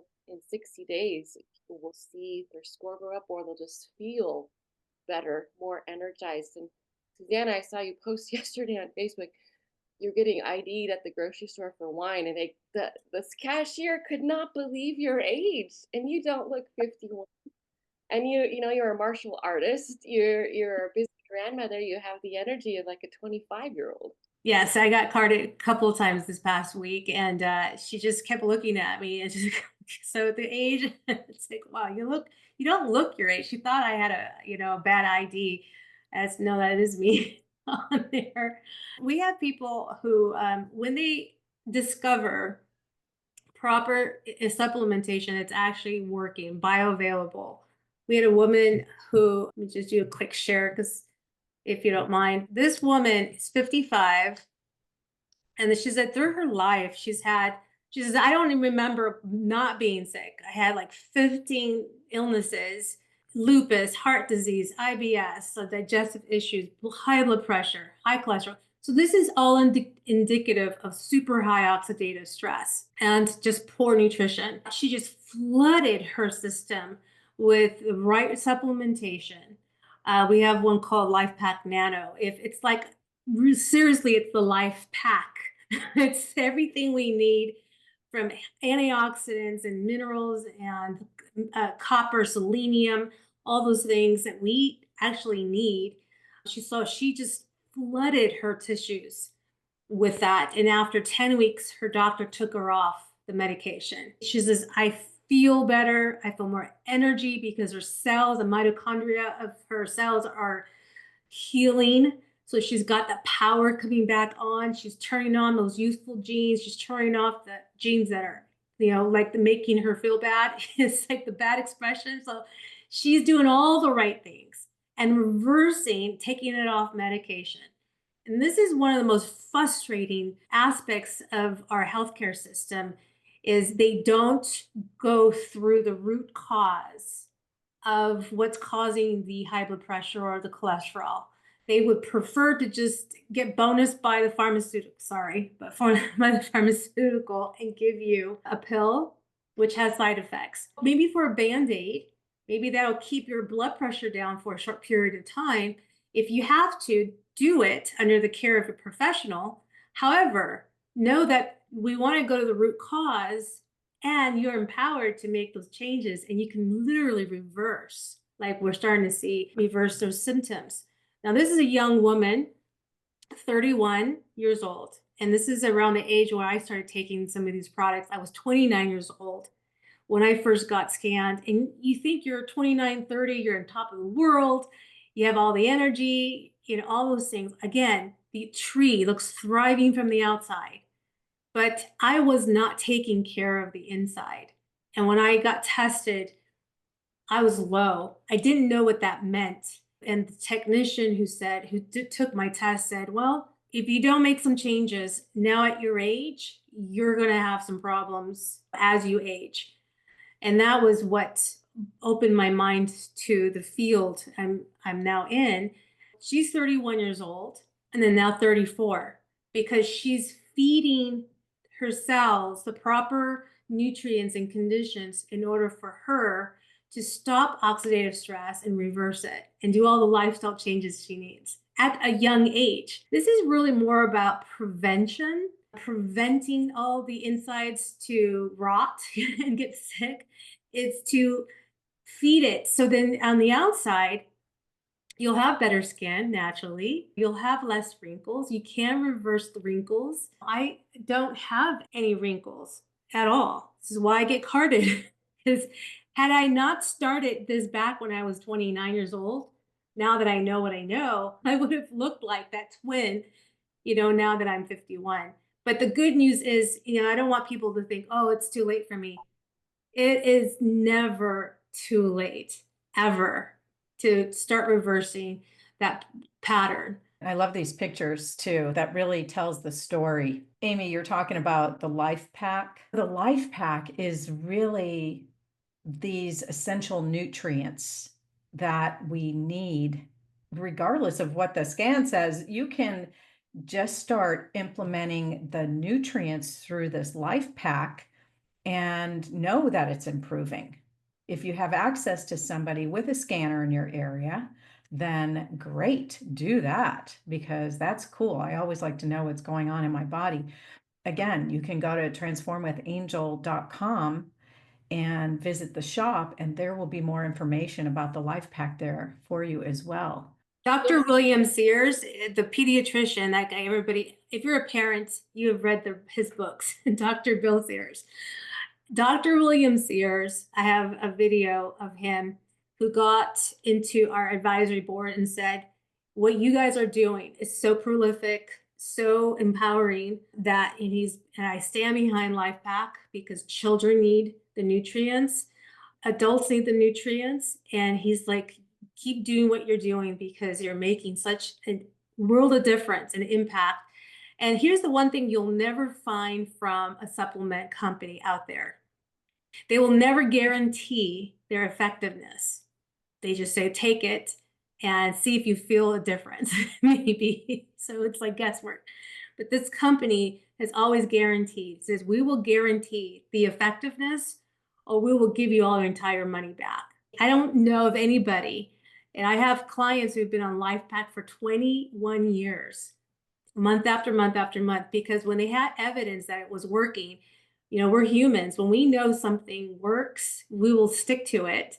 60 days we'll see their score go up, or they'll just feel better, more energized. And Susanna, I saw you post yesterday on Facebook. You're getting ID'd at the grocery store for wine, and the cashier could not believe your age, and you don't look 51. And you're a martial artist. You're a busy grandmother. You have the energy of like a 25-year-old. Yes, I got carded a couple of times this past week, and she just kept looking at me, and just so at the age, it's like, wow, you don't look your age. She thought I had a bad ID. As no, that is me on there. We have people who, when they discover proper supplementation, it's actually working, bioavailable. We had a woman who, let me just do a quick share because if you don't mind, this woman is 55. And she said through her life, she says, I don't even remember not being sick. I had like 15 illnesses, lupus, heart disease, IBS, so digestive issues, high blood pressure, high cholesterol. So this is all indicative of super high oxidative stress and just poor nutrition. She just flooded her system with the right supplementation. We have one called LifePak Nano. If it's like, seriously, it's the LifePak. It's everything we need, from antioxidants and minerals and copper, selenium, all those things that we actually need. She just flooded her tissues with that. And after 10 weeks, her doctor took her off the medication. She says, I feel better. I feel more energy because her cells, the mitochondria of her cells are healing. So she's got the power coming back on. She's turning on those youthful genes. She's turning off the genes that are, like the making her feel bad. It's like the bad expression. So she's doing all the right things and reversing, taking it off medication. And this is one of the most frustrating aspects of our healthcare system, is they don't go through the root cause of what's causing the high blood pressure or the cholesterol. They would prefer to just get bonus by the pharmaceutical, by the pharmaceutical, and give you a pill which has side effects. Maybe for a Band-Aid, maybe that'll keep your blood pressure down for a short period of time. If you have to, do it under the care of a professional. However, know that we want to go to the root cause, and you're empowered to make those changes, and you can literally reverse, like we're starting to see, reverse those symptoms. Now, this is a young woman, 31 years old, and this is around the age where I started taking some of these products. I was 29 years old when I first got scanned. And you think you're 29, 30, you're on top of the world, you have all the energy, all those things. Again, the tree looks thriving from the outside, but I was not taking care of the inside. And when I got tested, I was low. I didn't know what that meant. And the technician who took my test said, well, if you don't make some changes now at your age, you're going to have some problems as you age. And that was what opened my mind to the field I'm now in. She's 31 years old, and then now 34, because she's feeding her cells the proper nutrients and conditions in order for her to stop oxidative stress and reverse it and do all the lifestyle changes she needs at a young age. This is really more about prevention, preventing all the insides to rot and get sick. It's to feed it. So then on the outside, you'll have better skin naturally. You'll have less wrinkles. You can reverse the wrinkles. I don't have any wrinkles at all. This is why I get carded. Because had I not started this back when I was 29 years old, now that I know what I know, I would have looked like that twin, now that I'm 51. But the good news is, I don't want people to think, oh, it's too late for me. It is never too late, ever, to start reversing that pattern. I love these pictures too. That really tells the story. Amie, you're talking about the LifePak. The LifePak is really these essential nutrients that we need, regardless of what the scan says. You can just start implementing the nutrients through this LifePak and know that it's improving. If you have access to somebody with a scanner in your area, then great, do that, because that's cool. I always like to know what's going on in my body. Again, you can go to transformwithangel.com and visit the shop, and there will be more information about the LifePak there for you as well. Dr. William Sears, the pediatrician, that guy, everybody, if you're a parent, you have read his books, Dr. Bill Sears. Dr. William Sears, I have a video of him who got into our advisory board and said, what you guys are doing is so prolific, so empowering, that and I stand behind LifePak because children need the nutrients, adults need the nutrients, and he's like, keep doing what you're doing because you're making such a world of difference and impact. And here's the one thing you'll never find from a supplement company out there. They will never guarantee their effectiveness. They just say, take it and see if you feel a difference, maybe. So it's like guesswork. But this company has always guaranteed, says, we will guarantee the effectiveness or we will give you all your entire money back. I don't know of anybody, and I have clients who've been on LifePak for 21 years, month after month after month, because when they had evidence that it was working, we're humans. When we know something works, we will stick to it.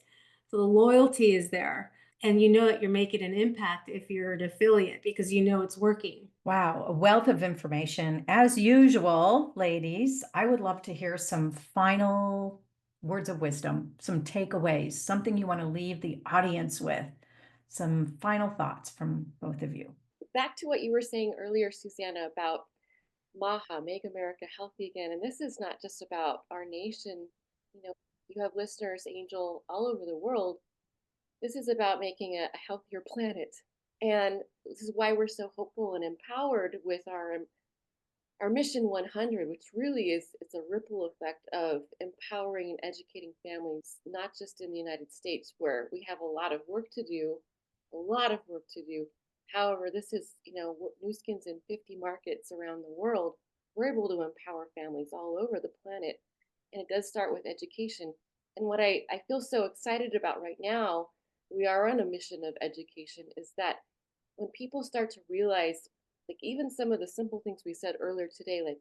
So the loyalty is there. And you know that you're making an impact if you're an affiliate because you know it's working. Wow, a wealth of information. As usual, ladies, I would love to hear some final words of wisdom, some takeaways, something you want to leave the audience with, some final thoughts from both of you. Back to what you were saying earlier, Susanna, about MAHA, Make America Healthy Again. And this is not just about our nation. You have listeners, Angel, all over the world. This is about making a healthier planet. And this is why we're so hopeful and empowered with our Mission 100, which really it's a ripple effect of empowering and educating families, not just in the United States, where we have a lot of work to do, a lot of work to do. However, this is, Nu Skin's in 50 markets around the world. We're able to empower families all over the planet. And it does start with education. And what I feel so excited about right now, we are on a mission of education, is that when people start to realize, like even some of the simple things we said earlier today, like,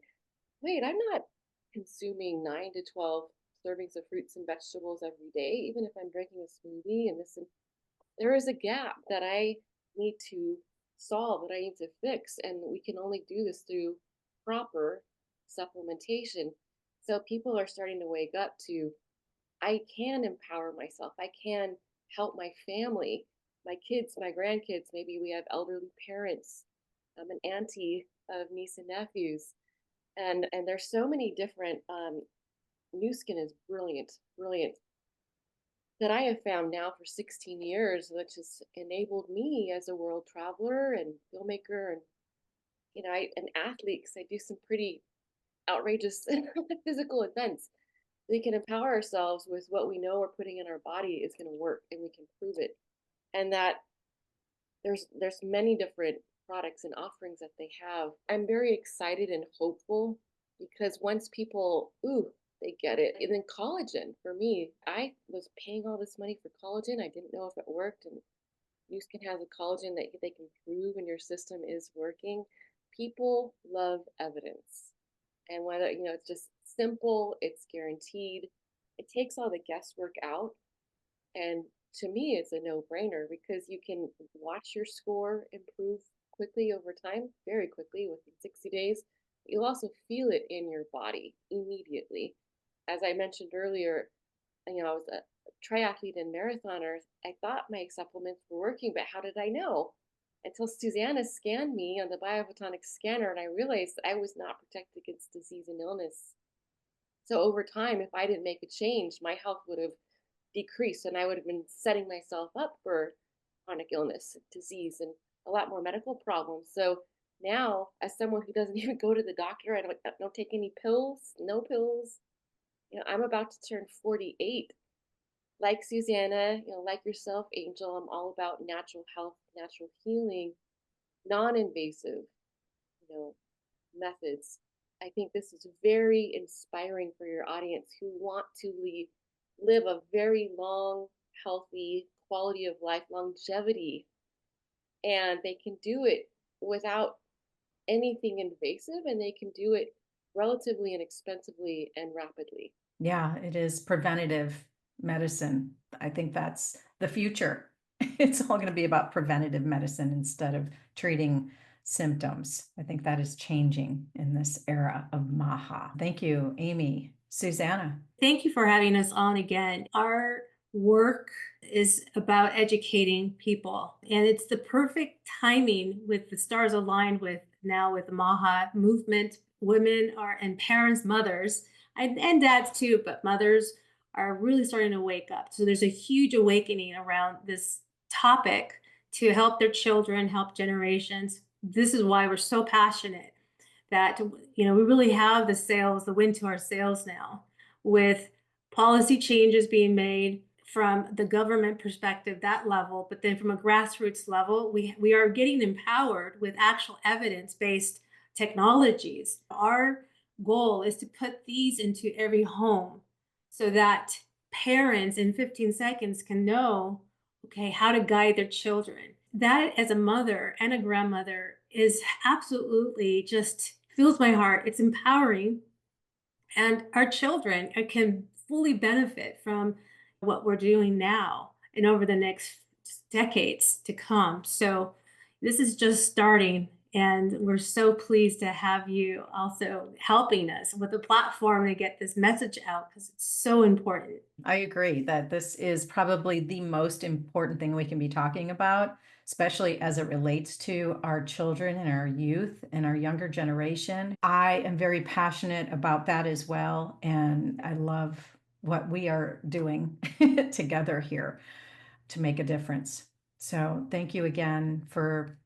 wait, I'm not consuming 9 to 12 servings of fruits and vegetables every day, even if I'm drinking a smoothie and this, and there is a gap that I need to solve, that I need to fix. And we can only do this through proper supplementation. So people are starting to wake up to, I can empower myself. I can help my family, my kids, my grandkids. Maybe we have elderly parents. I'm an auntie of niece and nephews. And there's so many different, Nu Skin is brilliant, brilliant, that I have found now for 16 years, which has enabled me as a world traveler and filmmaker and, an athlete, because I do some pretty outrageous physical events. We can empower ourselves with what we know we're putting in our body is going to work, and we can prove it. And that there's many different products and offerings that they have. I'm very excited and hopeful because once people, they get it. And then collagen, for me, I was paying all this money for collagen. I didn't know if it worked. And Nu Skin has a collagen that they can prove and your system is working. People love evidence. And whether, it's just simple, it's guaranteed. It takes all the guesswork out. And to me, it's a no-brainer because you can watch your score improve quickly over time, very quickly, within 60 days. You'll also feel it in your body immediately. as I mentioned earlier, I was a triathlete and marathoner. I thought my supplements were working, but how did I know? Until Susanna scanned me on the Biophotonic Scanner, and I realized that I was not protected against disease and illness. So over time, if I didn't make a change, my health would have decreased, and I would have been setting myself up for chronic illness, disease, and a lot more medical problems. So now, as someone who doesn't even go to the doctor, I don't take any pills, no pills. I'm about to turn 48. Like Susanna, like yourself, Angel, I'm all about natural health, natural healing, non-invasive, you know, methods. I think this is very inspiring for your audience who want to live a very long, healthy quality of life, longevity, and they can do it without anything invasive, and they can do it relatively inexpensively and rapidly. Yeah, it is preventative medicine. I think that's the future. It's all going to be about preventative medicine instead of treating symptoms. I think that is changing in this era of MAHA. Thank you, Amie. Susanna. Thank you for having us on again. Our work is about educating people, and it's the perfect timing with the stars aligned with now with the MAHA movement. Women are, and parents, mothers, and dads too, but mothers are really starting to wake up. So there's a huge awakening around this topic to help their children, help generations. This is why we're so passionate that we really have the wind to our sails now, with policy changes being made from the government perspective, that level, but then from a grassroots level, we are getting empowered with actual evidence-based technologies. Our goal is to put these into every home so that parents in 15 seconds can know, okay, how to guide their children. That, as a mother and a grandmother, is absolutely just fills my heart. It's empowering, and our children can fully benefit from what we're doing now and over the next decades to come. So this is just starting, and we're so pleased to have you also helping us with the platform to get this message out, because it's so important. I agree that this is probably the most important thing we can be talking about, especially as it relates to our children and our youth and our younger generation. I am very passionate about that as well, and I love what we are doing together here to make a difference. So thank you again for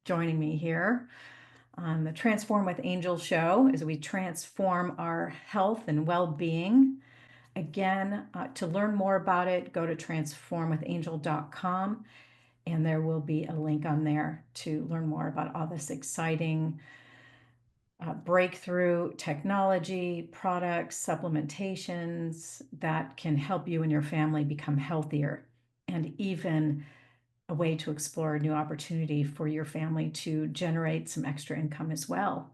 joining me here on the Transform with Angel show as we transform our health and well-being. Again, to learn more about it, go to transformwithangel.com, and there will be a link on there to learn more about all this exciting breakthrough technology, products, supplementations that can help you and your family become healthier, and even a way to explore a new opportunity for your family to generate some extra income as well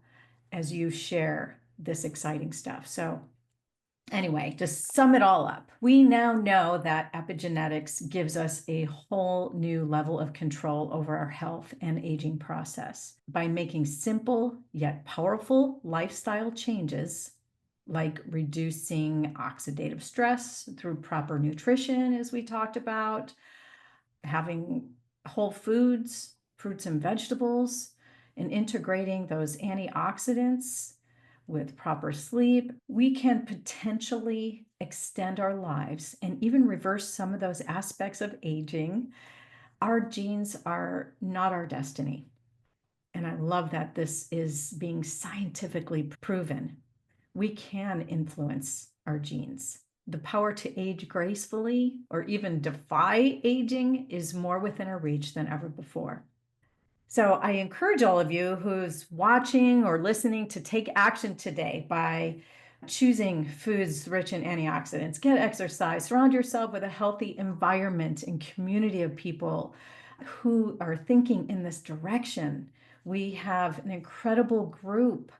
as you share this exciting stuff. So anyway, to sum it all up, we now know that epigenetics gives us a whole new level of control over our health and aging process. By making simple yet powerful lifestyle changes, like reducing oxidative stress through proper nutrition, as we talked about, having whole foods, fruits and vegetables, and integrating those antioxidants with proper sleep, we can potentially extend our lives and even reverse some of those aspects of aging. Our genes are not our destiny. And I love that this is being scientifically proven. We can influence our genes. The power to age gracefully or even defy aging is more within our reach than ever before. So I encourage all of you who's watching or listening to take action today by choosing foods rich in antioxidants, get exercise, surround yourself with a healthy environment and community of people who are thinking in this direction. We have an incredible group.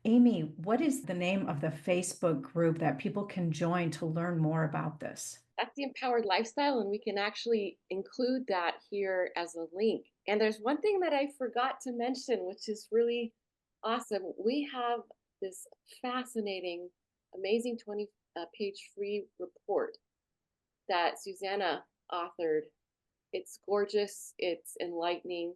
Amie, what is the name of the Facebook group that people can join to learn more about this? That's the Empowered Lifestyle, and we can actually include that here as a link. And there's one thing that I forgot to mention, which is really awesome. We have this fascinating, amazing page free report that Susanna authored. It's gorgeous, it's enlightening.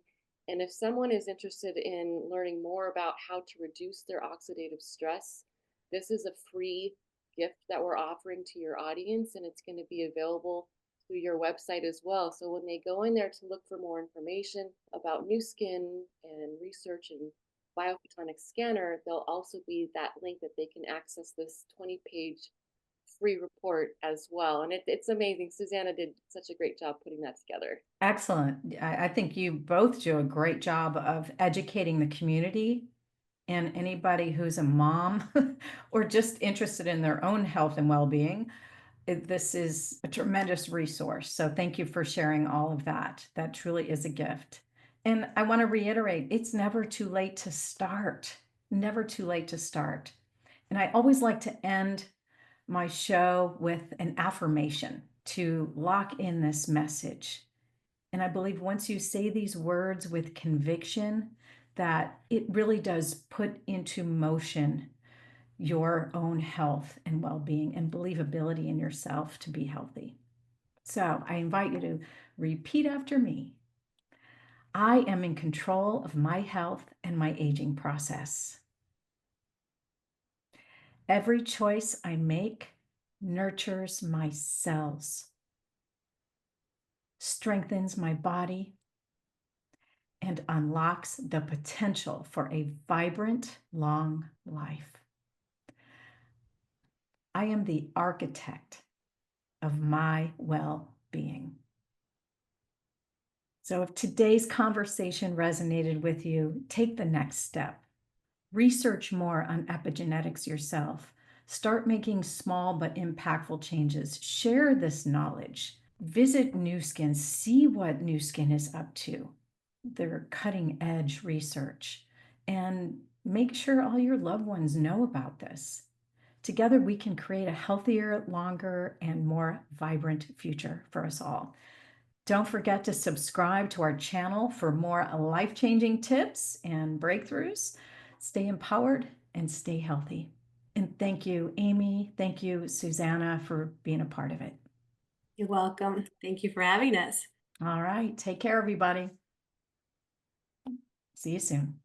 And if someone is interested in learning more about how to reduce their oxidative stress, this is a free gift that we're offering to your audience, and it's going to be available through your website as well. So when they go in there to look for more information about new skin and research and Biophotonic Scanner, there'll also be that link that they can access this 20-page free report as well. And it's amazing. Susanna did such a great job putting that together. Excellent. I think you both do a great job of educating the community and anybody who's a mom or just interested in their own health and well-being. This is a tremendous resource. So thank you for sharing all of that. That truly is a gift. And I want to reiterate, it's never too late to start. Never too late to start. And I always like to end my show with an affirmation to lock in this message. And I believe once you say these words with conviction, that it really does put into motion your own health and well-being and believability in yourself to be healthy. So I invite you to repeat after me. I am in control of my health and my aging process. Every choice I make nurtures my cells, strengthens my body, and unlocks the potential for a vibrant, long life. I am the architect of my well-being. So if today's conversation resonated with you, take the next step. Research more on epigenetics yourself. Start making small but impactful changes. Share this knowledge. Visit Nu Skin. See what Nu Skin is up to, their cutting edge research, and make sure all your loved ones know about this. Together, we can create a healthier, longer, and more vibrant future for us all. Don't forget to subscribe to our channel for more life-changing tips and breakthroughs. Stay empowered and stay healthy. And thank you, Amie. Thank you, Susanna, for being a part of it. You're welcome. Thank you for having us. All right. Take care, everybody. See you soon.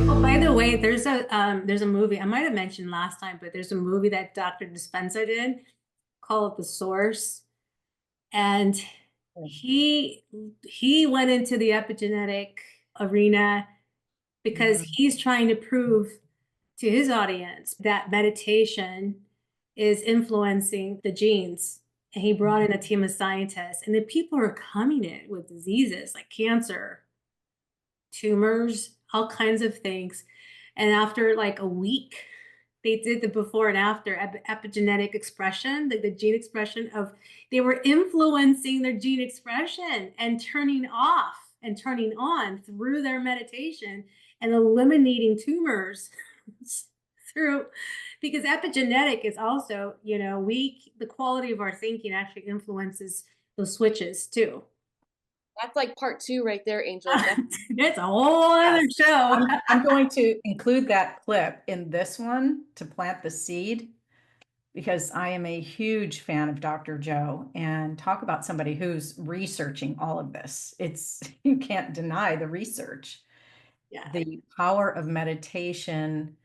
Oh, by the way, there's a movie I might have mentioned last time, but there's a movie that Dr. Dispenza did called The Source, and he went into the epigenetic arena because he's trying to prove to his audience that meditation is influencing the genes. And he brought in a team of scientists, and the people are coming in with diseases like cancer, tumors, all kinds of things. And after like a week, they did the before and after epigenetic expression, the gene expression of, they were influencing their gene expression and turning off and turning on through their meditation and eliminating tumors through, because epigenetic is also, you know, the quality of our thinking actually influences those switches too. That's like part 2 right there, Angel. It's a whole other show. I'm going to include that clip in this one to plant the seed, because I am a huge fan of Dr. Joe, and talk about somebody who's researching all of this. You can't deny the research. Yeah. The power of meditation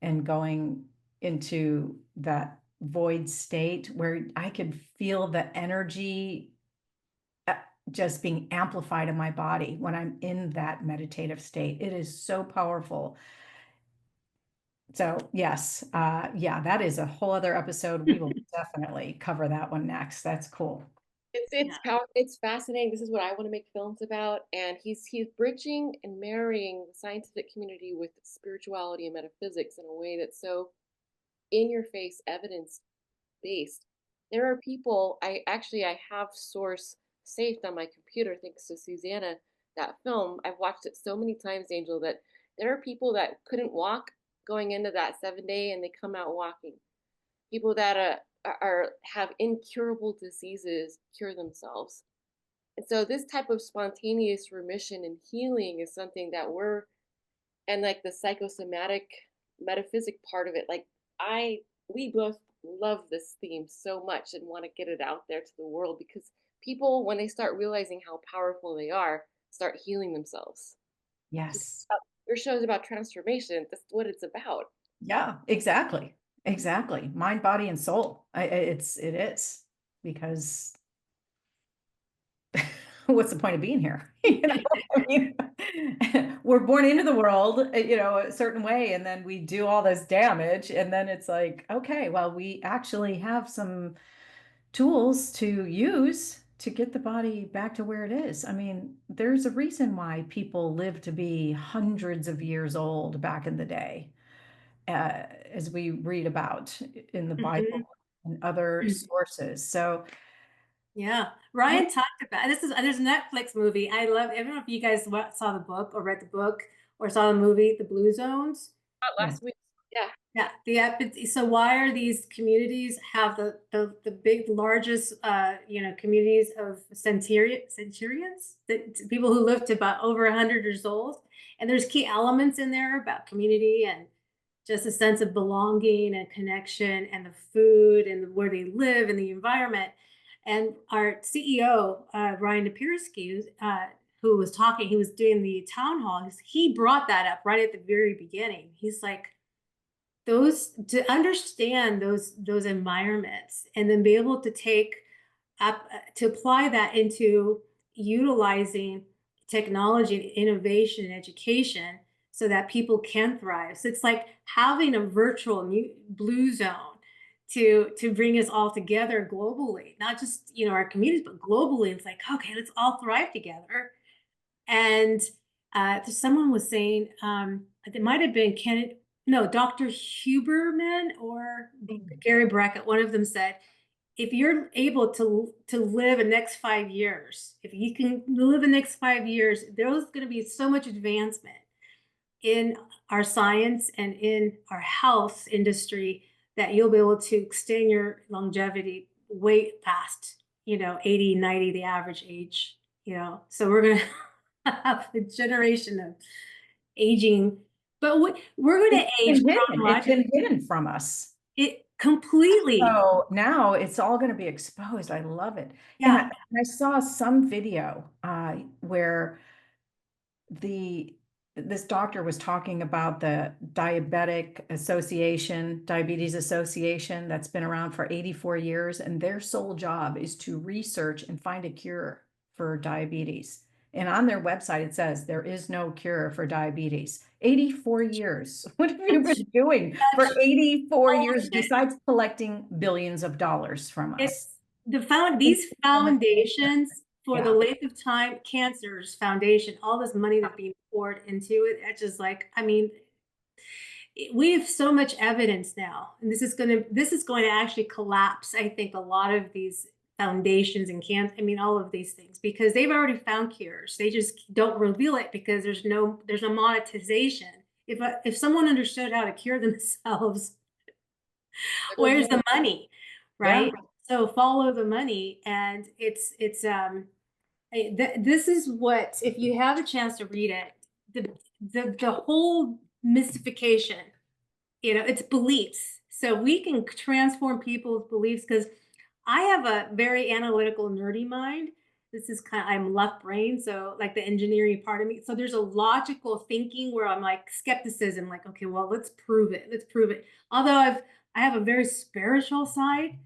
and going into that void state where I could feel the energy just being amplified in my body when I'm in that meditative state. It is so powerful. So yes, yeah, that is a whole other episode. We will definitely cover that one next. That's cool. It's fascinating. This is what I want to make films about. And he's bridging and marrying the scientific community with spirituality and metaphysics in a way that's so in your face, evidence based. There are people, I have Source saved on my computer thanks to Susanna, that film. I've watched it so many times, Angel, that there are people that couldn't walk going into that 7-day and they come out walking. People that have incurable diseases cure themselves. And so this type of spontaneous remission and healing is something that and like the psychosomatic metaphysic part of it, like we both love this theme so much and want to get it out there to the world, because people, when they start realizing how powerful they are, start healing themselves. Yes. Your show is about transformation. That's what it's about. Yeah, exactly. Exactly. Mind, body, and soul. It is, because what's the point of being here? I mean, we're born into the world, a certain way, and then we do all this damage, and then it's like, okay, well, we actually have some tools to use to get the body back to where it is. I mean, there's a reason why people live to be hundreds of years old back in the day, as we read about in the Bible and other sources. So, Yeah, Ryan talked about there's a Netflix movie. I don't know if you guys saw the book or read the book or saw the movie, The Blue Zones. Last week, yeah. Yeah, so why are these communities have the big largest communities of centurions, people who live to about over 100 years old, and there's key elements in there about community and just a sense of belonging and connection and the food and where they live and the environment. And our CEO, Ryan Napirsky, who was talking, he was doing the town hall. He brought that up right at the very beginning. He's like, to understand those environments and then be able to take up to apply that into utilizing technology and innovation and education so that people can thrive. So it's like having a virtual new blue zone to bring us all together globally, not just our communities, but globally. It's like, okay, let's all thrive together. And someone was saying, it might have been Dr. Huberman or Gary Brackett. One of them said, if you're able to live the next 5 years, if you can live the next 5 years, there's going to be so much advancement in our science and in our health industry that you'll be able to extend your longevity way past 80, 90, the average age. So we're going to have a generation of aging, but we're going to age it's been hidden from us. It completely. So now it's all going to be exposed. I love it. Yeah. And I saw some video where this doctor was talking about the Diabetes Association that's been around for 84 years, and their sole job is to research and find a cure for diabetes. And on their website, it says there is no cure for diabetes. 84 years. What have you been doing for 84 years besides collecting billions of dollars from us? These foundations for the length of time, Cancer's Foundation, all this money that's being poured into it, it's just like, I mean, we have so much evidence now, and this is going to actually collapse, I think, a lot of these foundations and all of these things, because they've already found cures. They just don't reveal it because there's no monetization. If someone understood how to cure themselves, where's the money, right? Yeah. So follow the money, and this is what, if you have a chance to read it, the whole mystification, it's beliefs. So we can transform people's beliefs, because I have a very analytical, nerdy mind. This is I'm left brain, so like the engineering part of me. So there's a logical thinking where I'm like skepticism, like, okay, well, let's prove it. Let's prove it. Although I have a very spiritual side.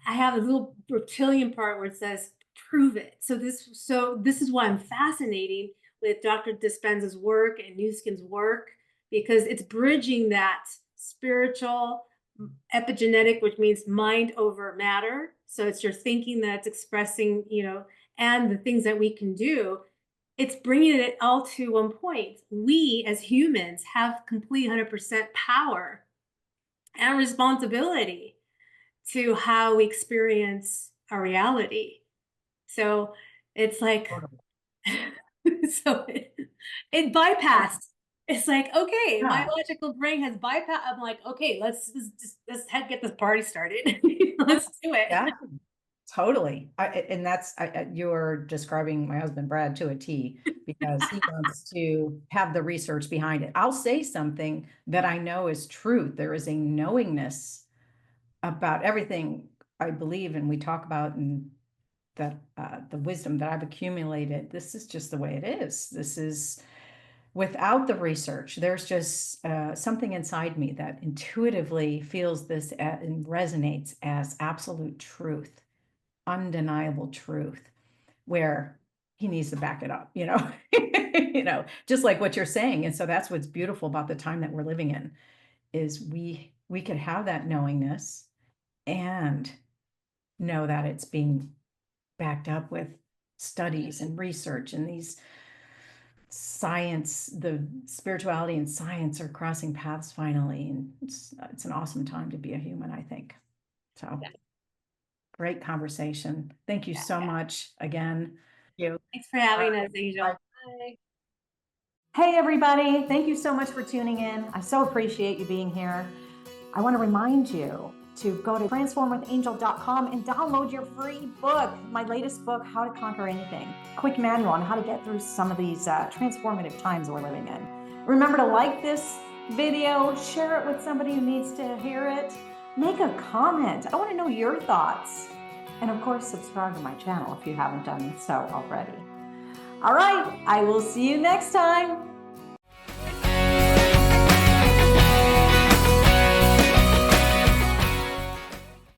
I have a little reptilian part where it says, prove it. So this is why I'm fascinating with Dr. Dispenza's work and New Skin's work, because it's bridging that spiritual epigenetic, which means mind over matter. So it's your thinking that's expressing, and the things that we can do. It's bringing it all to one point. We as humans have complete 100% power and responsibility to how we experience our reality. So it's like, so it bypassed. It's like, okay, my logical brain has bypassed. I'm like, okay, let's get this party started. Let's do it. Yeah, Totally. And that's, you're describing my husband Brad to a T, because he wants to have the research behind it. I'll say something that I know is truth. There is a knowingness about everything I believe and we talk about, and that the wisdom that I've accumulated. This is just the way it is. This is without the research. There's just something inside me that intuitively feels this and resonates as absolute truth, undeniable truth, where he needs to back it up, just like what you're saying. And so that's what's beautiful about the time that we're living in, is we could have that knowingness and know that it's being backed up with studies and research, and these science, the spirituality and science are crossing paths finally. And it's an awesome time to be a human, I think. So great conversation. Thank you so much again. Thanks for having us, Angel. Bye. Hey, everybody. Thank you so much for tuning in. I so appreciate you being here. I want to remind you to go to transformwithangel.com and download your free book, my latest book, How to Conquer Anything. Quick manual on how to get through some of these transformative times we're living in. Remember to like this video, share it with somebody who needs to hear it, make a comment. I want to know your thoughts. And of course, subscribe to my channel if you haven't done so already. All right, I will see you next time.